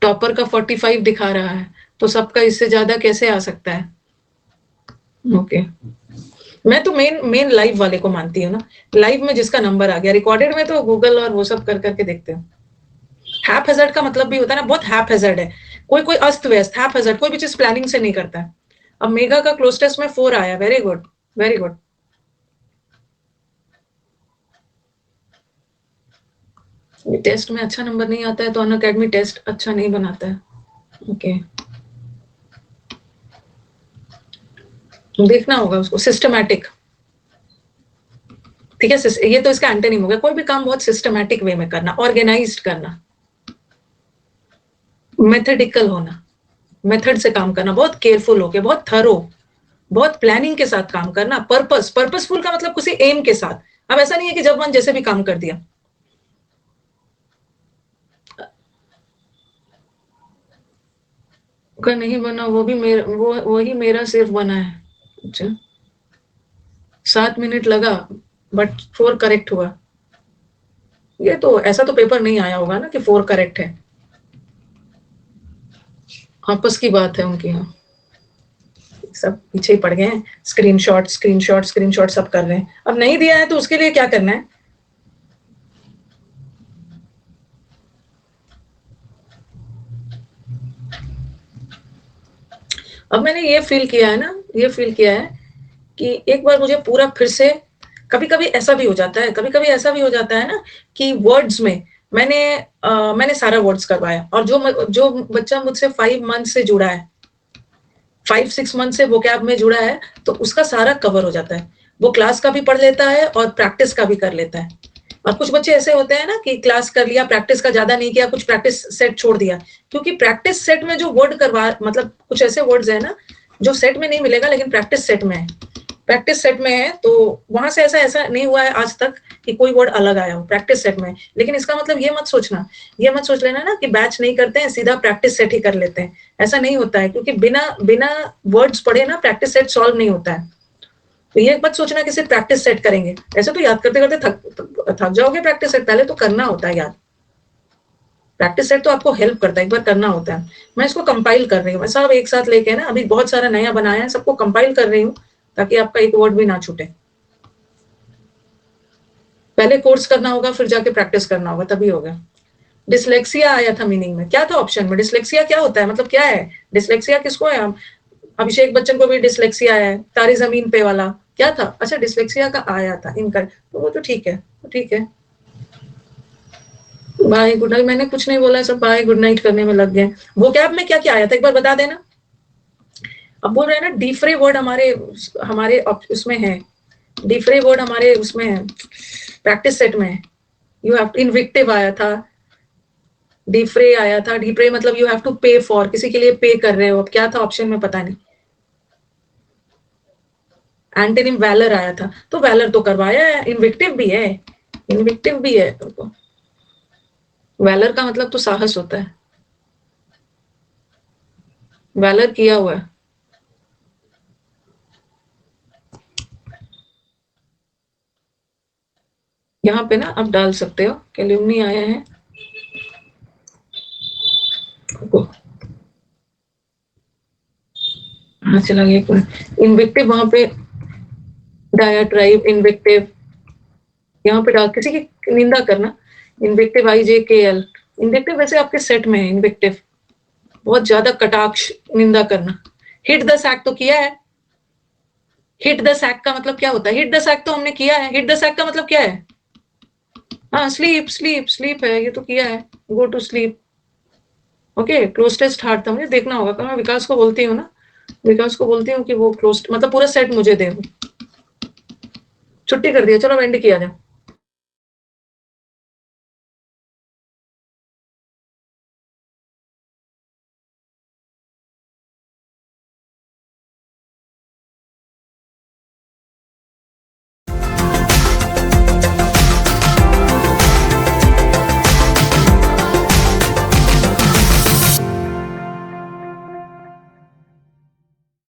टॉपर का 45 दिखा रहा है, तो सबका इससे ज्यादा कैसे आ सकता है? ओके, मैं तो मेन मेन लाइव वाले को मानती हूँ ना। लाइव में जिसका नंबर आ गया, रिकॉर्डेड में तो गूगल और वो सब कर करके देखते हो। हैप हैजार्ड का मतलब भी होता है ना, बहुत हैप हैजार्ड है, कोई कोई अस्त व्यस्त, हैप हैजार्ड, कोई भी चीज प्लानिंग से नहीं करता है। अब मेगा का क्लोज टेस्ट में 4 आया, very good, very good. Test में अच्छा नंबर नहीं आता है तो अनअकैडमी टेस्ट अच्छा नहीं बनाता है। ओके, देखना होगा उसको, सिस्टमैटिक। ठीक है, ये तो इसका एंटोनिम हो गया, कोई भी काम बहुत सिस्टमैटिक वे में करना, ऑर्गेनाइज्ड करना, मेथडिकल होना, मेथड से काम करना, बहुत केयरफुल होके, बहुत थरो, बहुत प्लानिंग के साथ काम करना, पर्पसफुल का मतलब किसी एम के साथ। अब ऐसा नहीं है कि जब मन जैसे भी काम कर दिया। का नहीं बना, वो भी मेरा, वो वही मेरा सिर्फ बना है। अच्छा, 7 मिनट लगा बट 4 करेक्ट हुआ। ये तो ऐसा तो पेपर नहीं आया होगा ना कि 4 करेक्ट है, आपस की बात है उनकी। यहाँ सब पीछे ही पड़ गए हैं, स्क्रीनशॉट स्क्रीनशॉट स्क्रीनशॉट सब कर रहे हैं। अब नहीं दिया है तो उसके लिए क्या करना है? अब मैंने ये फील किया है ना, ये फील किया है कि एक बार मुझे पूरा फिर से, कभी कभी ऐसा भी हो जाता है, कभी कभी ऐसा भी हो जाता है ना कि वर्ड्स में मैंने सारा वर्ड्स करवाया, और जो बच्चा मुझसे 5 मंथ से जुड़ा है, 5-6 मंथ से वोकैब में जुड़ा है, तो उसका सारा कवर हो जाता है। वो क्लास का भी पढ़ लेता है और प्रैक्टिस का भी कर लेता है। और कुछ बच्चे ऐसे होते हैं ना कि क्लास कर लिया, प्रैक्टिस का ज्यादा नहीं किया, कुछ प्रैक्टिस सेट छोड़ दिया, क्योंकि प्रैक्टिस सेट में जो वर्ड करवा, मतलब कुछ ऐसे वर्ड्स है ना जो सेट में नहीं मिलेगा लेकिन प्रैक्टिस सेट में है, प्रैक्टिस सेट में है, तो वहां से ऐसा नहीं हुआ है आज तक कि कोई वर्ड अलग आया हो प्रैक्टिस सेट में। लेकिन इसका मतलब ये मत सोच लेना ना कि बैच नहीं करते हैं, सीधा प्रैक्टिस सेट ही कर लेते हैं, ऐसा नहीं होता है, क्योंकि बिना वर्ड्स पढ़े ना प्रैक्टिस सेट सॉल्व नहीं होता है। तो ये मत सोचना कि सिर्फ प्रैक्टिस सेट करेंगे, ऐसे तो याद करते करते थक जाओगे। प्रैक्टिस सेट पहले तो करना होता है याद, प्रैक्टिस सेट तो आपको हेल्प करता है, एक बार करना होता है। मैं इसको कंपाइल कर रही हूँ, मैं सब एक साथ लेके ना, अभी बहुत सारा नया बनाया है, सबको कंपाइल कर रही हूँ ताकि आपका एक वर्ड भी ना छूटे। पहले कोर्स करना होगा, फिर जाके प्रैक्टिस करना होगा, तभी होगा। डिसलेक्सिया आया था मीनिंग में, क्या था ऑप्शन में? डिसलेक्सिया क्या होता है, मतलब क्या है डिसलेक्सिया, किसको है? अभिषेक बच्चन को भी डिसलेक्सिया है, तारी जमीन पे वाला क्या था? अच्छा डिसलेक्सिया का आया था इनका, तो वो तो ठीक है, तो ठीक है। बाय गुड नाइट, मैंने कुछ नहीं बोला, सब बाय गुड नाइट करने में लग गए। वोकैब में क्या क्या आया था एक बार बता देना। अब बोल रहे हैं ना डिफ्रे वर्ड हमारे उसमें है, डिफ्रे वर्ड हमारे उसमें है, प्रैक्टिस सेट में है। यू हैव इनविक्टिव आया था, डिफ्रे आया था, डिफ्रे मतलब यू हैव टू पे फॉर, किसी के लिए पे कर रहे हो। अब क्या था ऑप्शन में पता नहीं। एंटोनिम वैलर आया था, तो वैलर तो करवाया है, इनविक्टिव भी है, इनविक्टिव भी है। तो वैलर का मतलब तो साहस होता है, वैलर किया हुआ है। यहाँ पे ना आप डाल सकते हो, कैल्यूमनी आया है, हाँ चला गया। इन्विक्टिव वहां पे, डायाट्राइब, इन्विक्टिव, यहाँ पे डाल किसी की निंदा करना, इन्विक्टिव IJKL, इन्विक्टिव वैसे आपके सेट में है। इन्विक्टिव बहुत ज्यादा कटाक्ष, निंदा करना। हिट द सैक तो किया है, हिट द सैक का मतलब क्या होता है? हिट द सैक तो हमने किया है, हिट द सैक का मतलब क्या है? हाँ स्लीप, स्लीप स्लीप है, ये तो किया है, go to sleep. Okay, close test hard था, मुझे देखना होगा, मैं विकास को बोलती हूँ ना, विकास को बोलती हूँ कि वो क्लोज मतलब पूरा सेट मुझे दे, छुट्टी कर दिया, चलो एंड किया जाए।